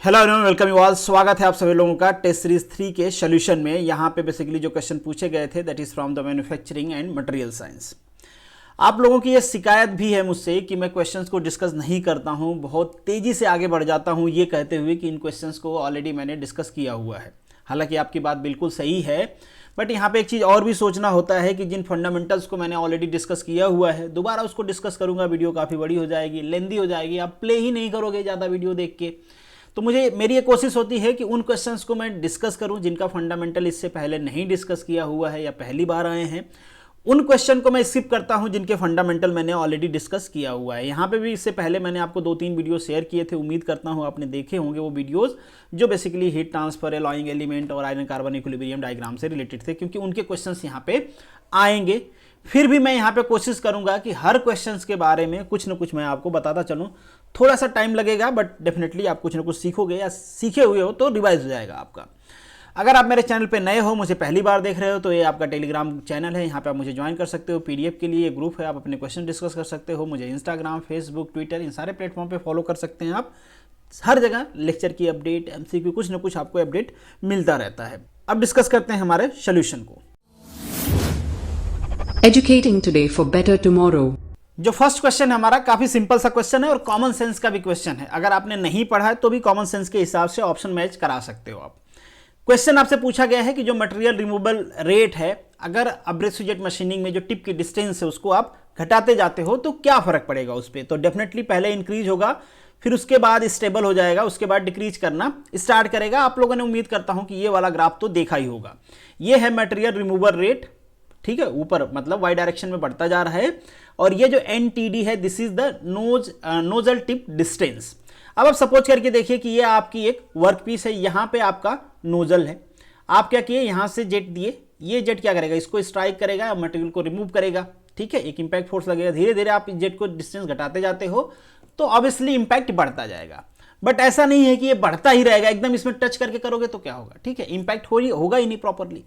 Hello everyone, welcome you all. स्वागत है आप सभी लोगों का टेस्ट सीरीज 3 के सोल्यूशन में। यहाँ पे बेसिकली जो क्वेश्चन पूछे गए थे that is from the manufacturing and material science. आप लोगों की ये शिकायत भी है मुझसे कि मैं क्वेश्चंस को डिस्कस नहीं करता हूँ, बहुत तेज़ी से आगे बढ़ जाता हूँ, ये कहते हुए कि इन क्वेश्चंस को ऑलरेडी मैंने डिस्कस किया हुआ है। हालांकि आपकी बात बिल्कुल सही है, बट यहाँ पे एक चीज़ और भी सोचना होता है कि जिन फंडामेंटल्स को मैंने ऑलरेडी डिस्कस किया हुआ है दोबारा उसको डिस्कस करूँगा, वीडियो काफ़ी बड़ी हो जाएगी, लेंदी हो जाएगी, आप प्ले ही नहीं करोगे ज़्यादा वीडियो देख के। तो मेरी ये कोशिश होती है कि उन क्वेश्चंस को मैं डिस्कस करूं जिनका फंडामेंटल इससे पहले नहीं डिस्कस किया हुआ है या पहली बार आए हैं। उन क्वेश्चन को मैं स्किप करता हूं जिनके फंडामेंटल मैंने ऑलरेडी डिस्कस किया हुआ है। यहाँ पे भी इससे पहले मैंने आपको 2-3 वीडियो शेयर किए थे, उम्मीद करता हूँ आपने देखे होंगे वो वीडियोस जो basically heat transfer, alloying element और आयरन कार्बन इक्विलिब्रियम डायग्राम से रिलेटेड थे, क्योंकि उनके क्वेश्चंस यहाँ पे आएंगे। फिर भी मैं यहाँ पे कोशिश करूंगा कि हर क्वेश्चंस के बारे में कुछ ना कुछ मैं आपको बताता चलूँ। थोड़ा सा टाइम लगेगा बट डेफिनेटली आप कुछ ना कुछ सीखोगे या सीखे हुए हो तो रिवाइज हो जाएगा आपका। अगर आप मेरे चैनल पे नए हो, मुझे पहली बार देख रहे हो, तो ये आपका टेलीग्राम चैनल है, यहाँ पे आप मुझे ज्वाइन कर सकते हो। पीडीएफ के लिए ग्रुप है, आप अपने क्वेश्चन डिस्कस कर सकते हो। मुझे इंस्टाग्राम, फेसबुक, ट्विटर, इन सारे प्लेटफॉर्म पे फॉलो कर सकते हैं आप। हर जगह लेक्चर की अपडेट, एमसीक्यू, कुछ ना कुछ आपको अपडेट मिलता रहता है। अब डिस्कस करते हैं हमारे सोल्यूशन को। Educating today for better tomorrow. जो फर्स्ट क्वेश्चन है हमारा काफी सिंपल सा क्वेश्चन है और कॉमन सेंस का भी क्वेश्चन है। अगर आपने नहीं पढ़ा है तो भी कॉमन सेंस के हिसाब से ऑप्शन मैच करा सकते हो आप। क्वेश्चन आपसे पूछा गया है कि जो मटेरियल रिमूवल रेट है, अगर अब्रेसिव जेट मशीनिंग में जो टिप की डिस्टेंस है उसको आप घटाते जाते हो तो क्या फर्क पड़ेगा उस पर। तो डेफिनेटली पहले इंक्रीज होगा, फिर उसके बाद स्टेबल हो जाएगा, उसके बाद डिक्रीज करना स्टार्ट करेगा। आप लोगों ने उम्मीद करता हूं कि ये वाला ग्राफ तो देखा ही होगा। ये है मटेरियल रिमूवल रेट, ठीक है, ऊपर मतलब वाई डायरेक्शन में बढ़ता जा रहा है। और ये जो NTD है this is the nozzle tip distance. अब आप सपोज करके देखिए कि ये आपकी एक वर्क पीस है, यहाँ पे आपका नोजल है। आप क्या किए, यहाँ से जेट दिए, ये जेट क्या करेगा, इसको स्ट्राइक करेगा, मटेरियल को रिमूव करेगा, ठीक है, एक इंपैक्ट फोर्स लगेगा। धीरे धीरे आप इस जेट को डिस्टेंस घटाते जाते हो तो ऑब्वियसली इंपैक्ट बढ़ता जाएगा। बट ऐसा नहीं है कि ये बढ़ता ही रहेगा, एकदम इसमें टच करके करोगे तो क्या होगा, ठीक है, इंपैक्ट होगा ही नहीं प्रॉपरली।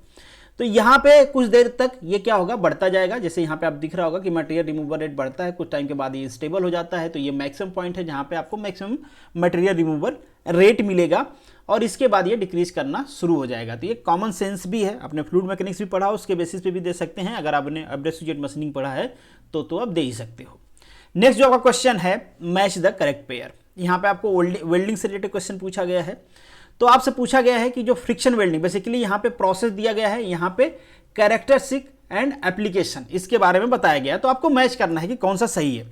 तो यहाँ पे कुछ देर तक ये क्या होगा, बढ़ता जाएगा। जैसे यहाँ पे आप दिख रहा होगा कि मटेरियल रिमूवल रेट बढ़ता है, कुछ टाइम के बाद ये स्टेबल हो जाता है। तो ये मैक्सिमम पॉइंट है जहाँ पे आपको मैक्सिमम मटेरियल रिमूवल रेट मिलेगा और इसके बाद ये डिक्रीज करना शुरू हो जाएगा। तो ये कॉमन सेंस भी है, आपने फ्लूइड मैकेनिक्स भी पढ़ा, उसके बेसिस पे भी दे सकते हैं। अगर आपने अब्रेसिव जेट मशीनिंग पढ़ा है तो आप दे ही सकते हो। नेक्स्ट जो आपका क्वेश्चन है, मैच द करेक्ट पेयर। यहाँ पे आपको वेल्डिंग से रिलेटेड क्वेश्चन पूछा गया है। तो आपसे पूछा गया है कि जो फ्रिक्शन वेल्डिंग, बेसिकली यहाँ पे प्रोसेस दिया गया है, यहाँ पे कैरेक्टरिस्टिक एंड एप्लीकेशन, इसके बारे में बताया गया है। तो आपको मैच करना है कि कौन सा सही है।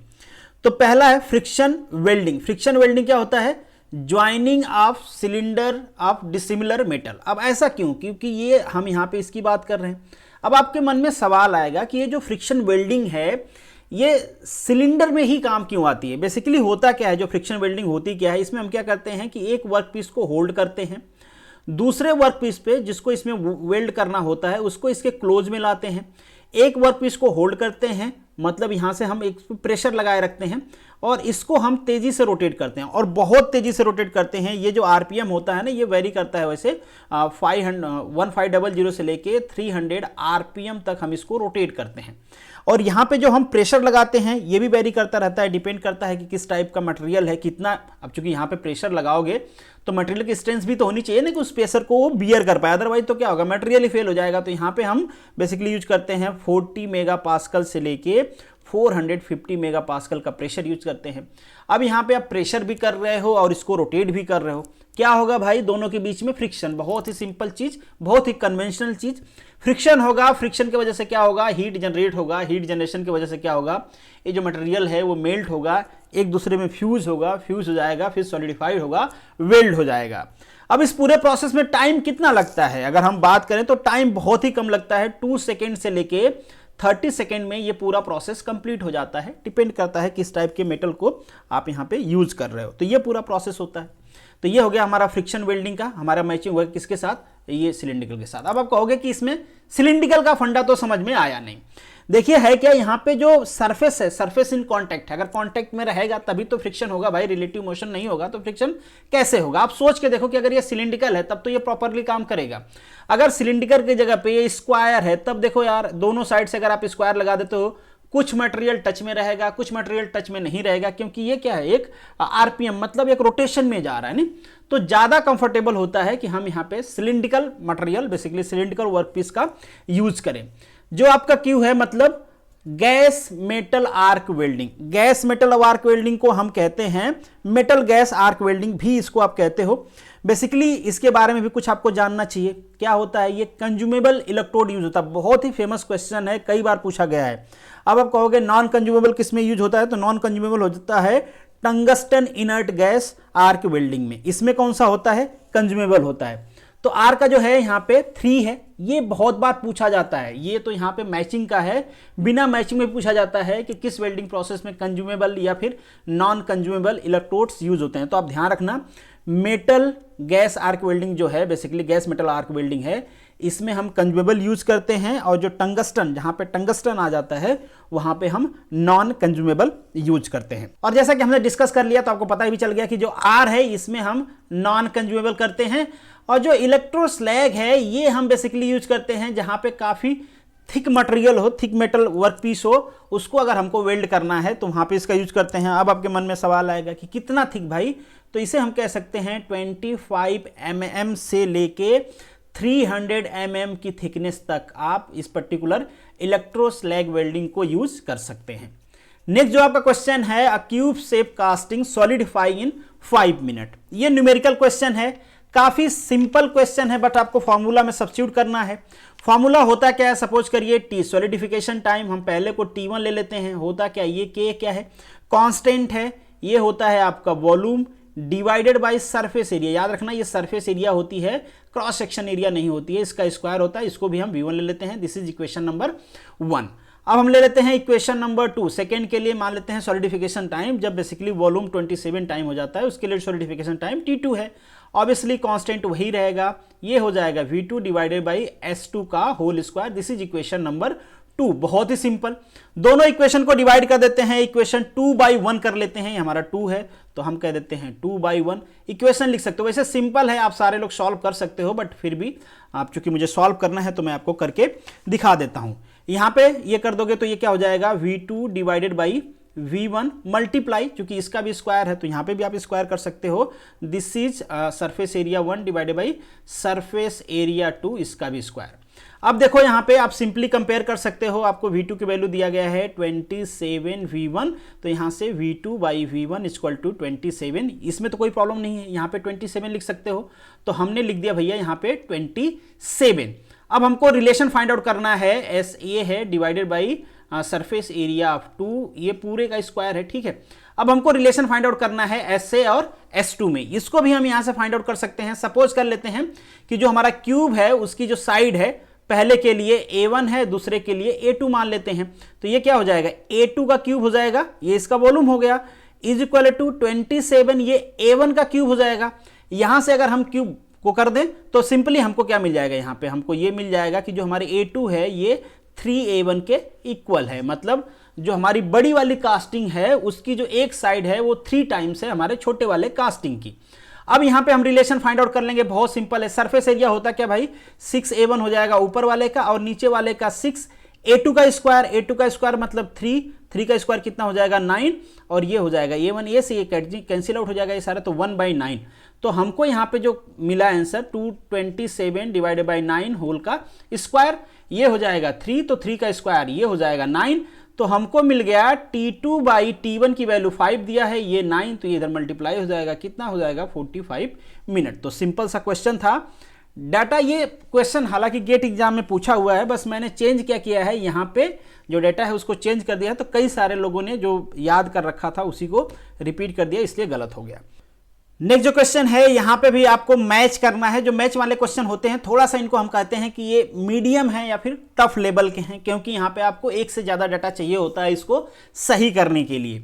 तो पहला है फ्रिक्शन वेल्डिंग। फ्रिक्शन वेल्डिंग क्या होता है, joining of cylinder of dissimilar metal. अब ऐसा क्यों, क्योंकि ये हम यहाँ पे इसकी बात कर रहे हैं। अब आपके मन में सवाल आएगा कि ये जो फ्रिक्शन वेल्डिंग है ये सिलेंडर में ही काम क्यों आती है। बेसिकली होता क्या है, जो फ्रिक्शन वेल्डिंग होती क्या है, इसमें हम क्या करते हैं कि एक वर्क पीस को होल्ड करते हैं, दूसरे वर्क पीस पे जिसको इसमें वेल्ड करना होता है उसको इसके क्लोज में लाते हैं। एक वर्क पीस को होल्ड करते हैं, मतलब यहाँ से हम एक प्रेशर लगाए रखते हैं और इसको हम तेजी से रोटेट करते हैं और बहुत तेजी से रोटेट करते हैं। ये जो RPM होता है ना, ये वेरी करता है वैसे 1500 से लेके 300 RPM तक हम इसको रोटेट करते हैं। और यहाँ पे जो हम प्रेशर लगाते हैं ये भी वेरी करता रहता है, डिपेंड करता है कि किस टाइप का मटेरियल है, कितना। अब चूंकि यहाँ पे प्रेशर लगाओगे तो मटेरियल की स्ट्रेंथ भी तो होनी चाहिए ना कि उस प्रेशर को वो बियर कर पाए, अदरवाइज तो क्या होगा, मटेरियल ही फेल हो जाएगा। तो यहाँ पे हम बेसिकली यूज करते हैं 40 मेगापास्कल से लेके 450 मेगापास्कल का प्रेशर यूज करते हैं। अब यहाँ पे आप प्रेशर भी कर रहे हो और इसको रोटेट भी कर रहे हो, क्या होगा भाई, दोनों के बीच में फ्रिक्शन। बहुत ही सिंपल चीज, बहुत ही कन्वेंशनल चीज, फ्रिक्शन होगा। फ्रिक्शन की वजह से क्या होगा, हीट जनरेट होगा। हीट जनरेशन की वजह से क्या होगा, ये जो मटेरियल है वो मेल्ट होगा, एक दूसरे में फ्यूज होगा, फ्यूज हो जाएगा, फिर सॉलिडिफाइड होगा, वेल्ड हो जाएगा। अब इस पूरे प्रोसेस में टाइम कितना लगता है, अगर हम बात करें तो टाइम बहुत ही कम लगता है। 2 सेकेंड से लेके 30 सेकेंड में ये पूरा प्रोसेस कंप्लीट हो जाता है। डिपेंड करता है किस टाइप के मेटल को आप यहाँ पे यूज कर रहे हो। तो ये पूरा प्रोसेस होता है। तो ये हो गया हमारा फ्रिक्शन वेल्डिंग का। हमारा मैचिंग हुआ किसके साथ, ये सिलिंड्रिकल के साथ। अब आप कहोगे कि इसमें सिलिंड्रिकल का फंडा तो समझ में आया नहीं। देखिए है क्या, यहाँ पे जो सरफेस है, सरफेस इन कांटेक्ट है, अगर कांटेक्ट में रहेगा तभी तो फ्रिक्शन होगा भाई, रिलेटिव मोशन नहीं होगा तो फ्रिक्शन कैसे होगा। आप सोच के देखो कि अगर ये सिलिंड्रिकल है तब तो ये प्रॉपरली काम करेगा। अगर सिलिंड्रिकल की जगह पे ये स्क्वायर है तब देखो यार, दोनों साइड से अगर आप स्क्वायर लगा देते हो कुछ मटेरियल टच में रहेगा, कुछ मटेरियल टच में नहीं रहेगा, क्योंकि ये क्या है, एक आरपीएम मतलब एक रोटेशन में जा रहा है नहीं। तो ज्यादा कंफर्टेबल होता है कि हम यहाँ पे cylindrical material, basically cylindrical workpiece का यूज करें। जो आपका क्यू है मतलब gas metal arc welding, gas metal arc welding को हम कहते हैं मेटल गैस आर्क वेल्डिंग भी इसको आप कहते हो। बेसिकली इसके बारे में भी कुछ आपको जानना चाहिए। क्या होता है, ये कंज्यूमेबल इलेक्ट्रोड यूज होता है, बहुत ही फेमस क्वेश्चन है, कई बार पूछा गया है। अब आप कहोगे नॉन कंज्यूमेबल किस में यूज होता है, तो नॉन कंज्यूमेबल हो जाता है tungsten inert gas arc welding में। इसमें कौन सा होता है, कंज्यूमेबल होता है। तो आर का जो है यहाँ पे 3 है, ये बहुत बार पूछा जाता है। ये तो यहाँ पे मैचिंग का है, बिना मैचिंग में पूछा जाता है कि किस वेल्डिंग प्रोसेस में कंज्यूमेबल या फिर नॉन कंज्यूमेबल इलेक्ट्रोड्स यूज होते हैं। तो आप ध्यान रखना, मेटल गैस आर्क वेल्डिंग जो है basically gas metal arc welding है, इसमें हम कंज्यूमेबल यूज करते हैं, और जो टंगस्टन, जहां पे टंगस्टन आ जाता है वहां पे हम नॉन कंज्यूमेबल यूज करते हैं। और जैसा कि हमने डिस्कस कर लिया, तो आपको पता भी चल गया कि जो आर है इसमें हम नॉन कंज्यूमेबल करते हैं, और जो इलेक्ट्रोस्लैग है ये हम बेसिकली यूज करते हैं जहां पे काफी थिक मटेरियल हो, थिक मेटल वर्कपीस हो, उसको अगर हमको वेल्ड करना है तो वहां पे इसका यूज करते हैं। अब आपके मन में सवाल आएगा कि कितना थिक भाई, तो इसे हम कह सकते हैं 25 mm से लेके 300 mm की थिकनेस तक आप इस पर्टिकुलर इलेक्ट्रोस्लैग वेल्डिंग को यूज कर सकते हैं। नेक्स्ट जो आपका क्वेश्चन है, अ क्यूब शेप कास्टिंग सॉलिडिफाइंग इन 5 मिनट। ये न्यूमेरिकल क्वेश्चन है, काफी सिंपल क्वेश्चन है, बट आपको फॉर्मूला में सब्स्टिट्यूट करना है। फॉर्मूला होता क्या है, सपोज करिए टी सॉलिडिफिकेशन टाइम, हम पहले को T1 ले लेते हैं। होता क्या, ये K क्या है, कांस्टेंट है। ये होता है आपका volume divided by surface area. याद रखना ये सरफेस एरिया होती है, क्रॉस सेक्शन एरिया नहीं होती है, इसका स्क्वायर होता है। इसको भी हम V1 ले लेते हैं। This is equation number 1। अब हम ले लेते हैं इक्वेशन नंबर 2। सेकेंड के लिए मान लेते हैं सॉलिडिफिकेशन टाइम, जब बेसिकली वॉल्यूम 27 टाइम हो जाता है, उसके लिए सॉलिडिफिकेशन टाइम T2 है। ऑब्वियसली कांस्टेंट वही रहेगा, ये हो जाएगा V2 डिवाइडेड बाई S2 का whole square. This is equation number 2। बहुत ही सिंपल, दोनों इक्वेशन को डिवाइड कर देते हैं, इक्वेशन 2/1 कर लेते हैं। हमारा 2 है तो हम कह देते हैं 2/1 इक्वेशन लिख सकते हो। वैसे सिंपल है, आप सारे लोग सॉल्व कर सकते हो, बट फिर भी आप चूंकि मुझे सॉल्व करना है तो मैं आपको करके दिखा देता हूं। यहां पे ये कर दोगे तो ये क्या हो जाएगा, V2 divided by V1 multiply, क्योंकि इसका भी स्क्वायर है तो यहां पे भी आप स्क्वायर कर सकते हो। This is surface area 1 divided by surface area 2, इसका भी स्क्वायर। अब देखो यहां पे आप सिंपली कंपेयर कर सकते हो, आपको V2 की वैल्यू दिया गया है 27 V1, तो यहां से V2 by V1 equal to 27। इसमें तो कोई प्रॉब्लम नहीं है, यहां पे 27 लिख सकते हो, तो हमने लिख दिया भैया यहां पे 27। अब हमको रिलेशन फाइंड आउट करना है, एस ए है divided by surface area of 2, ये पूरे का स्क्वायर है, ठीक है। अब हमको रिलेशन फाइंड आउट करना है एस ए और S2 में, इसको भी हम यहां से फाइंड आउट कर सकते हैं। सपोज कर लेते हैं कि जो हमारा क्यूब है उसकी जो साइड है, पहले के लिए A1 है, दूसरे के लिए A2 मान लेते हैं, तो ये क्या हो जाएगा, A2 का क्यूब हो जाएगा, ये इसका वॉल्यूम हो गया, इज इक्वल टू 27, ये A1 का क्यूब हो जाएगा। यहां से अगर हम क्यूब को कर दें तो सिंपली हमको क्या मिल जाएगा, यहां पे हमको ये मिल जाएगा कि जो हमारे A2 है ये 3A1 के इक्वल है। मतलब जो हमारी बड़ी वाली कास्टिंग है उसकी जो एक साइड है वो 3 टाइम्स है हमारे छोटे वाले कास्टिंग की। अब यहां पे हम रिलेशन फाइंड आउट कर लेंगे, बहुत सिंपल है। सरफेस एरिया होता क्या भाई, 6A1 हो जाएगा ऊपर वाले का, और नीचे वाले का 6, A2 का स्क्वायर, A2 का स्क्वायर मतलब 3 का स्क्वायर कितना हो जाएगा 9, और ये हो जाएगा A1 A से ये कैंसिल आउट हो जाएगा ये सारा, तो 1/9। तो हमको यहाँ पे जो मिला आंसर 227 डिवाइडेड बाई 9 होल का स्क्वायर, ये हो जाएगा 3, तो 3 का स्क्वायर ये हो जाएगा 9। तो हमको मिल गया T2 बाई T1 की वैल्यू 5 दिया है, ये 9, तो ये इधर मल्टीप्लाई हो जाएगा, कितना हो जाएगा 45 मिनट। तो सिंपल सा क्वेश्चन था। डाटा, ये क्वेश्चन हालांकि गेट एग्जाम में पूछा हुआ है, बस मैंने चेंज क्या किया है, यहाँ पे जो डाटा है उसको चेंज कर दिया है, तो कई सारे लोगों ने जो याद कर रखा था उसी को रिपीट कर दिया, इसलिए गलत हो गया। नेक्स्ट जो क्वेश्चन है, यहां पे भी आपको मैच करना है। जो मैच वाले क्वेश्चन होते हैं थोड़ा सा इनको हम कहते हैं कि ये मीडियम है या फिर टफ लेवल के हैं, क्योंकि यहां पे आपको एक से ज्यादा डाटा चाहिए होता है इसको सही करने के लिए।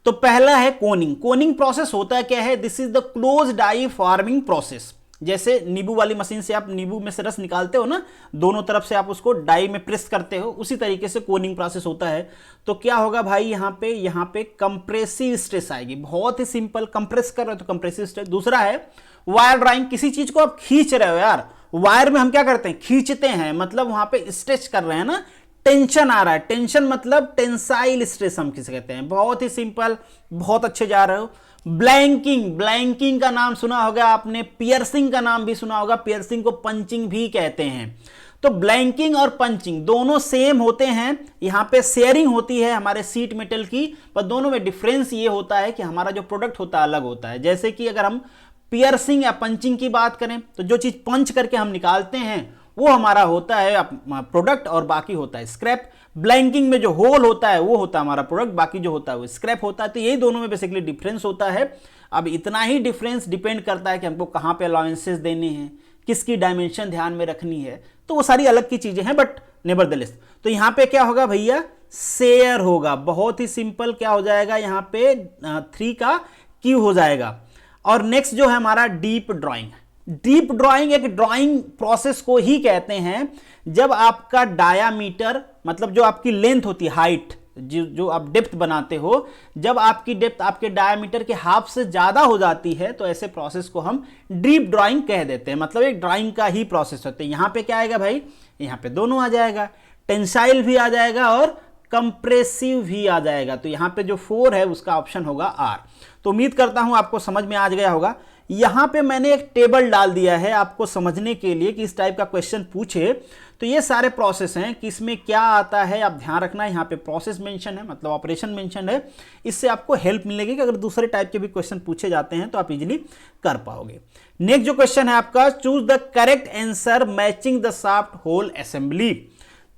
तो पहला है कोनिंग। कोनिंग प्रोसेस होता क्या है, this is the close die forming process. जैसे नींबू वाली मशीन से आप नींबू में से रस निकालते हो ना, दोनों तरफ से आप उसको डाई में प्रेस करते हो, उसी तरीके से कोनिंग प्रोसेस होता है। तो क्या होगा भाई, यहाँ पे कंप्रेसिव स्ट्रेस आएगी। बहुत ही सिंपल, कंप्रेस कर रहे हो तो कंप्रेसिव स्ट्रेस। दूसरा है वायर ड्राइंग, किसी चीज को आप खींच रहे हो यार, वायर में हम क्या करते हैं, खींचते हैं, मतलब वहां पे स्ट्रेच कर रहे हैं ना, टेंशन आ रहा है, टेंशन मतलब टेंसाइल स्ट्रेस हम किसे कहते हैं, बहुत ही सिंपल, बहुत अच्छे जा रहे हो। ब्लैंकिंग, ब्लैंकिंग का नाम सुना होगा आपने, पियर्सिंग का नाम भी सुना होगा, पियर्सिंग को पंचिंग भी कहते हैं। तो ब्लैंकिंग और पंचिंग दोनों सेम होते हैं, यहां पे शेयरिंग होती है हमारे सीट मेटल की, पर दोनों में डिफरेंस ये होता है कि हमारा जो प्रोडक्ट होता है अलग होता है। जैसे कि अगर हम पियर्सिंग या पंचिंग की बात करें तो जो चीज पंच करके हम निकालते हैं वो हमारा होता है प्रोडक्ट और बाकी होता है स्क्रैप। ब्लैंकिंग में जो होल होता है वो होता है हमारा प्रोडक्ट, बाकी जो होता है वो स्क्रैप होता है। तो यही दोनों में बेसिकली डिफरेंस होता है। अब इतना ही डिफरेंस डिपेंड करता है कि हमको कहां पे अलाउंसेस देने हैं, किसकी डायमेंशन ध्यान में रखनी है, तो वो सारी अलग की चीजें हैं, बट नेवरदलेस। तो यहां पे क्या होगा भैया, शेयर होगा, बहुत ही सिंपल। क्या हो जाएगा यहां पे 3 का क्यू हो जाएगा। और नेक्स्ट जो है हमारा डीप ड्राइंग। डीप ड्राइंग एक ड्राइंग प्रोसेस को ही कहते हैं जब आपका डायामीटर, मतलब जो आपकी लेंथ होती है, हाइट, जो आप डेप्थ बनाते हो, जब आपकी डेप्थ आपके डायमीटर के हाफ से ज्यादा हो जाती है तो ऐसे प्रोसेस को हम डीप ड्राइंग कह देते हैं। मतलब एक ड्राइंग का ही प्रोसेस होता है। यहां पे क्या आएगा भाई, यहां पे दोनों आ जाएगा, टेंसाइल भी आ जाएगा और कंप्रेसिव भी आ जाएगा। तो यहां पे जो 4 है उसका ऑप्शन होगा आर। तो उम्मीद करता हूं आपको समझ में आ गया होगा। यहां पे मैंने एक टेबल डाल दिया है आपको समझने के लिए कि इस टाइप का क्वेश्चन पूछे तो ये सारे प्रोसेस हैं कि इसमें क्या आता है, आप ध्यान रखना। यहां पे प्रोसेस मेंशन है, मतलब ऑपरेशन मेंशन है, इससे आपको हेल्प मिलेगी कि अगर दूसरे टाइप के भी क्वेश्चन पूछे जाते हैं तो आप इजीली कर पाओगे। नेक्स्ट जो क्वेश्चन है आपका, choose the correct answer matching the shaft hole assembly.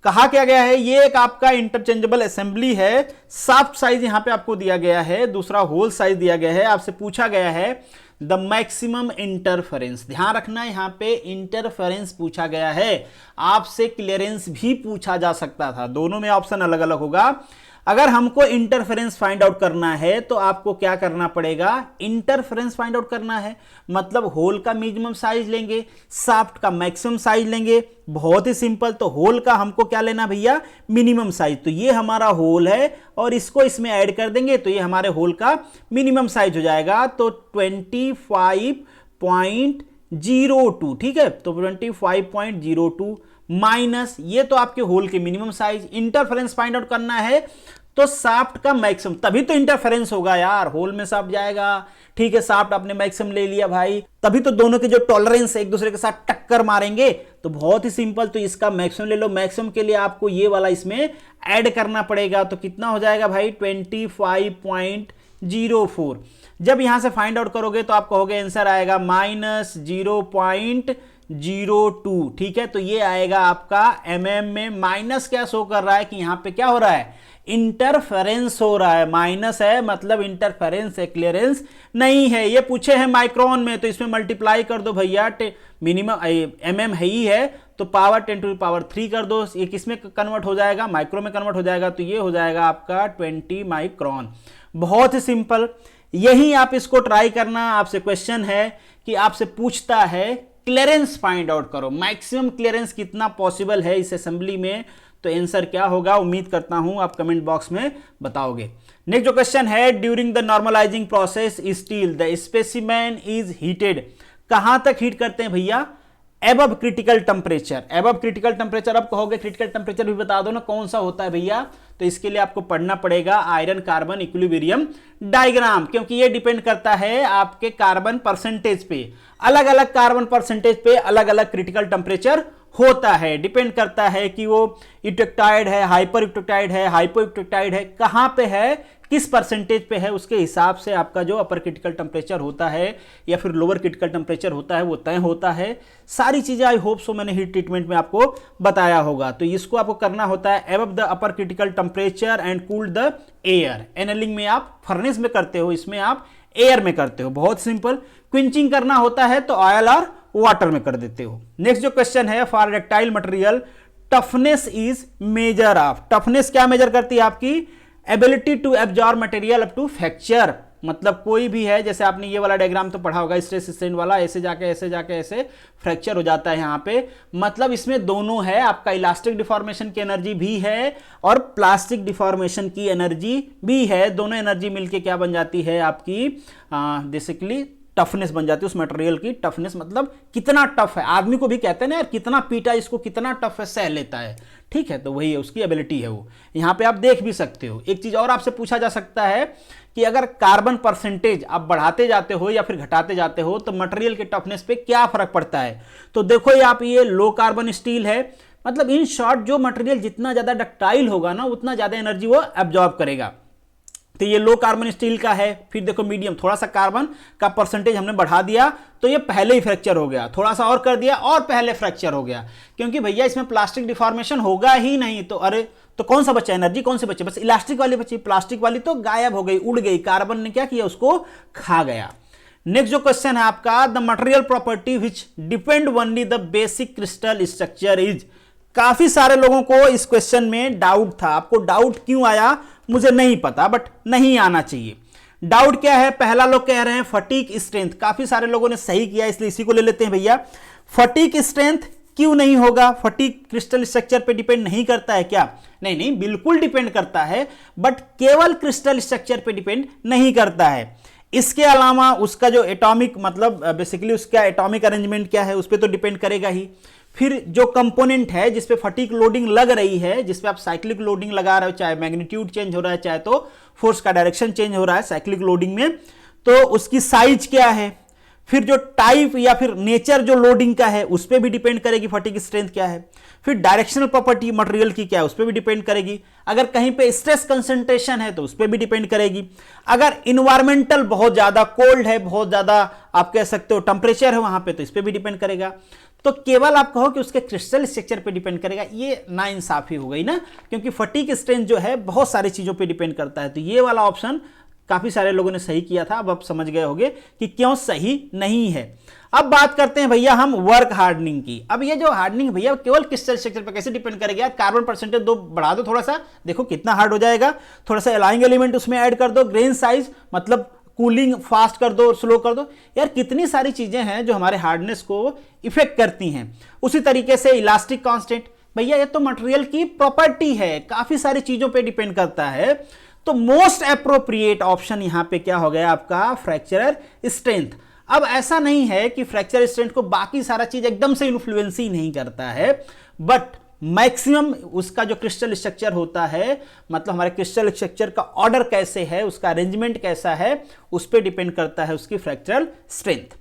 कहा क्या गया है, ये एक आपका इंटरचेंजेबल असेंबली है। शाफ्ट साइज यहां पे आपको दिया गया है, दूसरा होल साइज दिया गया है। आपसे पूछा गया है द मैक्सिमम इंटरफेरेंस। ध्यान रखना यहां पे इंटरफेरेंस पूछा गया है, आपसे क्लियरेंस भी पूछा जा सकता था, दोनों में ऑप्शन अलग अलग होगा। अगर हमको इंटरफेरेंस फाइंड आउट करना है तो आपको क्या करना पड़ेगा, इंटरफेरेंस फाइंड आउट करना है, मतलब होल का मिनिमम साइज लेंगे, शाफ्ट का मैक्सिमम साइज लेंगे। बहुत ही सिंपल। तो होल का हमको क्या लेना भैया, मिनिमम साइज। तो ये हमारा होल है और इसको इसमें ऐड कर देंगे तो ये हमारे होल का मिनिमम साइज हो जाएगा। तो 25.02, ठीक है। तो 25.02 माइनस ये तो आपके होल के minimum size. Interference find out करना है तो शाफ्ट का मैक्सिमम, तभी तो इंटरफेरेंस होगा यार, होल में शाफ्ट जाएगा, ठीक है, शाफ्ट आपने मैक्सिमम ले लिया भाई, तभी तो दोनों के जो टॉलरेंस है एक दूसरे के साथ टक्कर मारेंगे। तो बहुत ही सिंपल, तो इसका मैक्सिमम ले लो। मैक्सिमम के लिए आपको ये वाला इसमें ऐड करना पड़ेगा। तो कितना हो जाएगा भाई, 25.04। जब यहां से फाइंड आउट करोगे तो आपको होगा आंसर आएगा -0.02, ठीक है। तो ये आएगा आपका mm में। माइनस क्या शो कर रहा है कि यहां पे क्या हो रहा है, इंटरफेरेंस हो रहा है। माइनस है मतलब इंटरफेरेंस है, क्लियरेंस नहीं है। ये पूछे हैं माइक्रोन में तो इसमें मल्टीप्लाई कर दो भैया, मिनिमम mm है ही है तो पावर 10⁻³ कर दो। ये किसमें कन्वर्ट हो जाएगा, माइक्रो में कन्वर्ट हो जाएगा। तो ये हो जाएगा आपका 20 माइक्रोन। बहुत ही सिंपल, यही आप इसको ट्राई करना। आपसे क्वेश्चन है कि आपसे पूछता है क्लियरेंस फाइंड आउट करो, मैक्सिमम क्लियरेंस कितना पॉसिबल है इस असेंबली में, तो आंसर क्या होगा उम्मीद करता हूं आप कमेंट बॉक्स में बताओगे। नेक्स्ट जो क्वेश्चन है, during the normalising process steel the specimen is heated. कहां तक हीट करते हैं भैया, above critical temperature. Above critical temperature, अब कहोगे क्रिटिकल टेम्परेचर भी बता दो ना कौन सा होता है भैया, तो इसके लिए आपको पढ़ना पड़ेगा आयरन कार्बन इक्विलिब्रियम डायग्राम, क्योंकि ये डिपेंड करता है आपके कार्बन परसेंटेज पे। अलग अलग कार्बन परसेंटेज पे अलग अलग क्रिटिकल टेम्परेचर होता है, डिपेंड करता है कि वो यूटेक्टाइड है, हाइपर यूटेक्टाइड है, हाइपो यूटेक्टाइड है, कहां पे है, किस परसेंटेज पे है, उसके हिसाब से आपका जो अपर क्रिटिकल टेम्परेचर होता है या फिर लोअर क्रिटिकल टेम्परेचर होता है वो तय होता है। सारी चीजें आई होप सो मैंने हीट ट्रीटमेंट में आपको बताया होगा। तो इसको आपको करना होता है above the upper critical temperature and cooled the air. Annealing में आप फर्नेस में करते हो, इसमें आप एयर में करते हो। बहुत सिंपल। क्विंचिंग करना होता है तो ऑयल और वाटर में कर देते हो। नेक्स्ट जो क्वेश्चन है, for ductile material toughness is measure of. Toughness क्या मेजर करती है, आपकी ability to absorb material up to fracture. मतलब कोई भी है, जैसे आपने ये वाला डायग्राम तो पढ़ा होगा, स्ट्रेस स्ट्रेन वाला, ऐसे जाके ऐसे फ्रैक्चर हो जाता है यहां पे। मतलब इसमें दोनों है, आपका इलास्टिक डिफॉर्मेशन की एनर्जी भी है और प्लास्टिक डिफॉर्मेशन की एनर्जी भी है। दोनों एनर्जी मिलके क्या बन जाती है आपकी, बेसिकली टफनेस बन जाती है उस मटेरियल की। टफनेस मतलब कितना टफ है, आदमी को भी कहते हैं ना यार कितना पीटा इसको, कितना टफ है, सह लेता है। ठीक है, तो वही है उसकी एबिलिटी है वो। यहाँ पे आप देख भी सकते हो। एक चीज और आपसे पूछा जा सकता है कि अगर कार्बन परसेंटेज आप बढ़ाते जाते हो या फिर घटाते जाते हो तो मटेरियल के टफनेस पे क्या फर्क पड़ता है। तो देखो ये आप, ये लो कार्बन स्टील है, मतलब इन शॉर्ट जो मटेरियल जितना ज्यादा डक्टाइल होगा ना उतना ज्यादा एनर्जी वो एब्जॉर्ब करेगा। तो ये लो कार्बन स्टील का है। फिर देखो मीडियम, थोड़ा सा कार्बन का परसेंटेज हमने बढ़ा दिया तो ये पहले ही फ्रैक्चर हो गया, थोड़ा सा और कर दिया और पहले फ्रैक्चर हो गया, क्योंकि भैया इसमें प्लास्टिक डिफॉर्मेशन होगा ही नहीं। तो अरे तो कौन सा बचा एनर्जी, कौन से बचे, बस इलास्टिक वाली बची, प्लास्टिक वाली तो गायब हो गई, उड़ गई, कार्बन ने क्या किया उसको खा गया। नेक्स्ट जो क्वेश्चन है आपका, the material property which depend only the basic crystal structure is. काफी सारे लोगों को इस क्वेश्चन में डाउट था। आपको डाउट क्यों आया मुझे नहीं पता, बट नहीं आना चाहिए। डाउट क्या है, पहला लोग कह रहे हैं फटीक स्ट्रेंथ। काफी सारे लोगों ने सही किया, इसलिए इसी को ले लेते हैं भैया। फटीक स्ट्रेंथ क्यों नहीं होगा, फटीक क्रिस्टल स्ट्रक्चर पे डिपेंड नहीं करता है क्या? नहीं नहीं, बिल्कुल डिपेंड करता है, बट केवल क्रिस्टल स्ट्रक्चर पे डिपेंड नहीं करता है। इसके अलावा उसका जो एटॉमिक, मतलब बेसिकली उसका एटॉमिक अरेंजमेंट क्या है उस पर तो डिपेंड करेगा ही। फिर जो कंपोनेंट है जिसपे फटीक लोडिंग लग रही है, जिसपे आप साइक्लिक लोडिंग लगा रहे हो, चाहे मैग्नीट्यूड चेंज हो रहा है चाहे तो फोर्स का डायरेक्शन चेंज हो रहा है साइक्लिक लोडिंग में, तो उसकी साइज क्या है। फिर जो टाइप या फिर नेचर जो लोडिंग का है उस पर भी डिपेंड करेगी फटीक स्ट्रेंथ क्या है। फिर डायरेक्शनल प्रॉपर्टी मटेरियल की क्या है उस पर भी डिपेंड करेगी। अगर कहीं पे स्ट्रेस कंसंट्रेशन है तो उस पर भी डिपेंड करेगी। अगर इन्वायरमेंटल बहुत ज्यादा कोल्ड है, बहुत ज्यादा आप कह सकते हो टेम्परेचर है वहां पे, तो इस पर भी डिपेंड करेगा। तो केवल आप कहो कि उसके क्रिस्टल स्ट्रक्चर पे डिपेंड करेगा, ये नाइंसाफी हो गई ना, क्योंकि फटीक स्ट्रेंथ जो है बहुत सारी चीजों पे डिपेंड करता है। तो ये वाला ऑप्शन काफी सारे लोगों ने सही किया था। अब आप समझ गए होंगे कि क्यों सही नहीं है। अब बात करते हैं भैया हम वर्क हार्डनिंग की। अब ये जो हार्डनिंग भैया केवल क्रिस्टल स्ट्रक्चर पे कैसे डिपेंड करेगा? कार्बन परसेंटेज दो बढ़ा दो थोड़ा सा, देखो कितना हार्ड हो जाएगा। थोड़ा सा अलाइंग एलिमेंट उसमें ऐड कर दो, ग्रेन साइज मतलब कूलिंग फास्ट कर दो, स्लो कर दो। यार कितनी सारी चीजें हैं जो हमारे हार्डनेस को इफेक्ट करती हैं। उसी तरीके से इलास्टिक कांस्टेंट, भैया ये तो मटेरियल की प्रॉपर्टी है, काफी सारी चीजों पे डिपेंड करता है। तो मोस्ट एप्रोप्रिएट ऑप्शन यहां पे क्या हो गया आपका? फ्रैक्चरर स्ट्रेंथ। अब ऐसा नहीं है कि फ्रैक्चर स्ट्रेंथ को बाकी सारा चीज एकदम से इन्फ्लुएंस ही नहीं करता है, बट मैक्सिमम उसका जो क्रिस्टल स्ट्रक्चर होता है, मतलब हमारे क्रिस्टल स्ट्रक्चर का ऑर्डर कैसे है, उसका अरेंजमेंट कैसा है, उस पर डिपेंड करता है उसकी फ्रैक्चरल स्ट्रेंथ।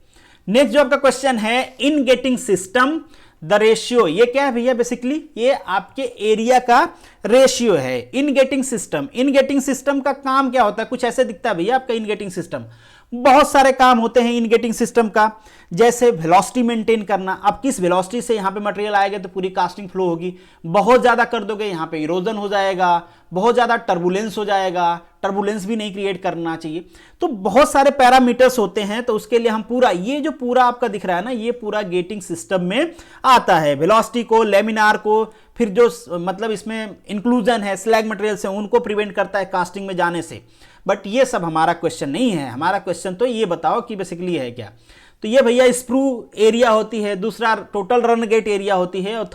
नेक्स्ट जो आपका क्वेश्चन है, in getting system the ratio, ये क्या है भैया? बेसिकली ये आपके एरिया का रेशियो है। In getting system, in getting system का काम क्या होता है? कुछ ऐसे दिखता है भैया आपका इन गेटिंग सिस्टम। बहुत सारे काम होते हैं इन गेटिंग सिस्टम का, जैसे वेलोसिटी मेंटेन करना। अब किस वेलोसिटी से यहां पे मटेरियल आएगा तो पूरी कास्टिंग फ्लो होगी। बहुत ज्यादा कर दोगे यहां पे इरोजन हो जाएगा, बहुत ज्यादा टर्बुलेंस हो जाएगा, टर्बुलेंस भी नहीं क्रिएट करना चाहिए। तो बहुत सारे पैरामीटर्स होते हैं, तो उसके लिए हम पूरा ये जो पूरा आपका दिख रहा है ना, ये पूरा गेटिंग सिस्टम में आता है। वेलोसिटी को, लेमिनार को, फिर जो मतलब इसमें इंक्लूजन है स्लैग मटेरियल से, उनको प्रिवेंट करता है कास्टिंग में जाने से। बट ये सब हमारा क्वेश्चन नहीं है। हमारा क्वेश्चन तो ये बताओ कि बेसिकली है क्या। तो ये भैया स्प्रू एरिया होती है, दूसरा टोटल रन गेट एरिया होती है, और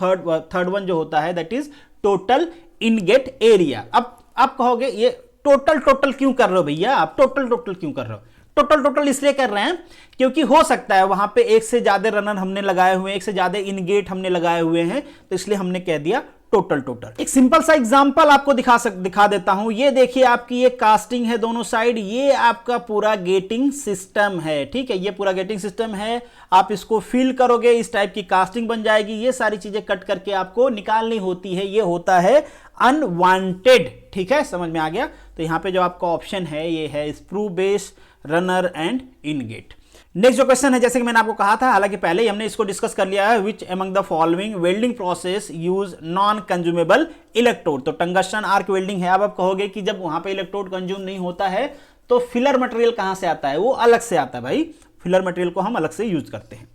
थर्ड वन जो होता है that is total in gate area. अब आप कहोगे ये टोटल क्यों कर रहे हो भैया? आप टोटल क्यों कर रहे हो? टोटल इसलिए कर रहे हैं क्योंकि हो सकता है वहां पे एक से ज्यादा रनर हमने लगाए हुए हैं, एक से ज्यादा इन गेट हमने लगाए हुए हैं, तो इसलिए हमने कह दिया टोटल। एक सिंपल सा एग्जांपल आपको दिखा देता हूं। ये देखिए आपकी ये कास्टिंग है दोनों साइड, ये आपका पूरा गेटिंग सिस्टम है। ठीक है, ये पूरा गेटिंग सिस्टम है। आप इसको फिल करोगे, इस टाइप की कास्टिंग बन जाएगी। ये सारी चीजें कट करके आपको निकालनी होती है, ये होता है अनवांटेड। ठीक है, समझ में आ गया? तो यहां पे जो आपका ऑप्शन है ये है sprue base, runner and in gate. Next जो क्वेश्चन है, जैसे कि मैंने आपको कहा था, हालांकि पहले ही हमने इसको डिस्कस कर लिया है, which among the following welding process use non consumable electrode. तो टंगस्टन आर्क वेल्डिंग है। अब आप कहोगे कि जब वहां पे इलेक्ट्रोड कंज्यूम नहीं होता है तो फिलर मटेरियल कहां से आता है? वो अलग से आता है भाई, फिलर मटेरियल को हम अलग से यूज करते हैं।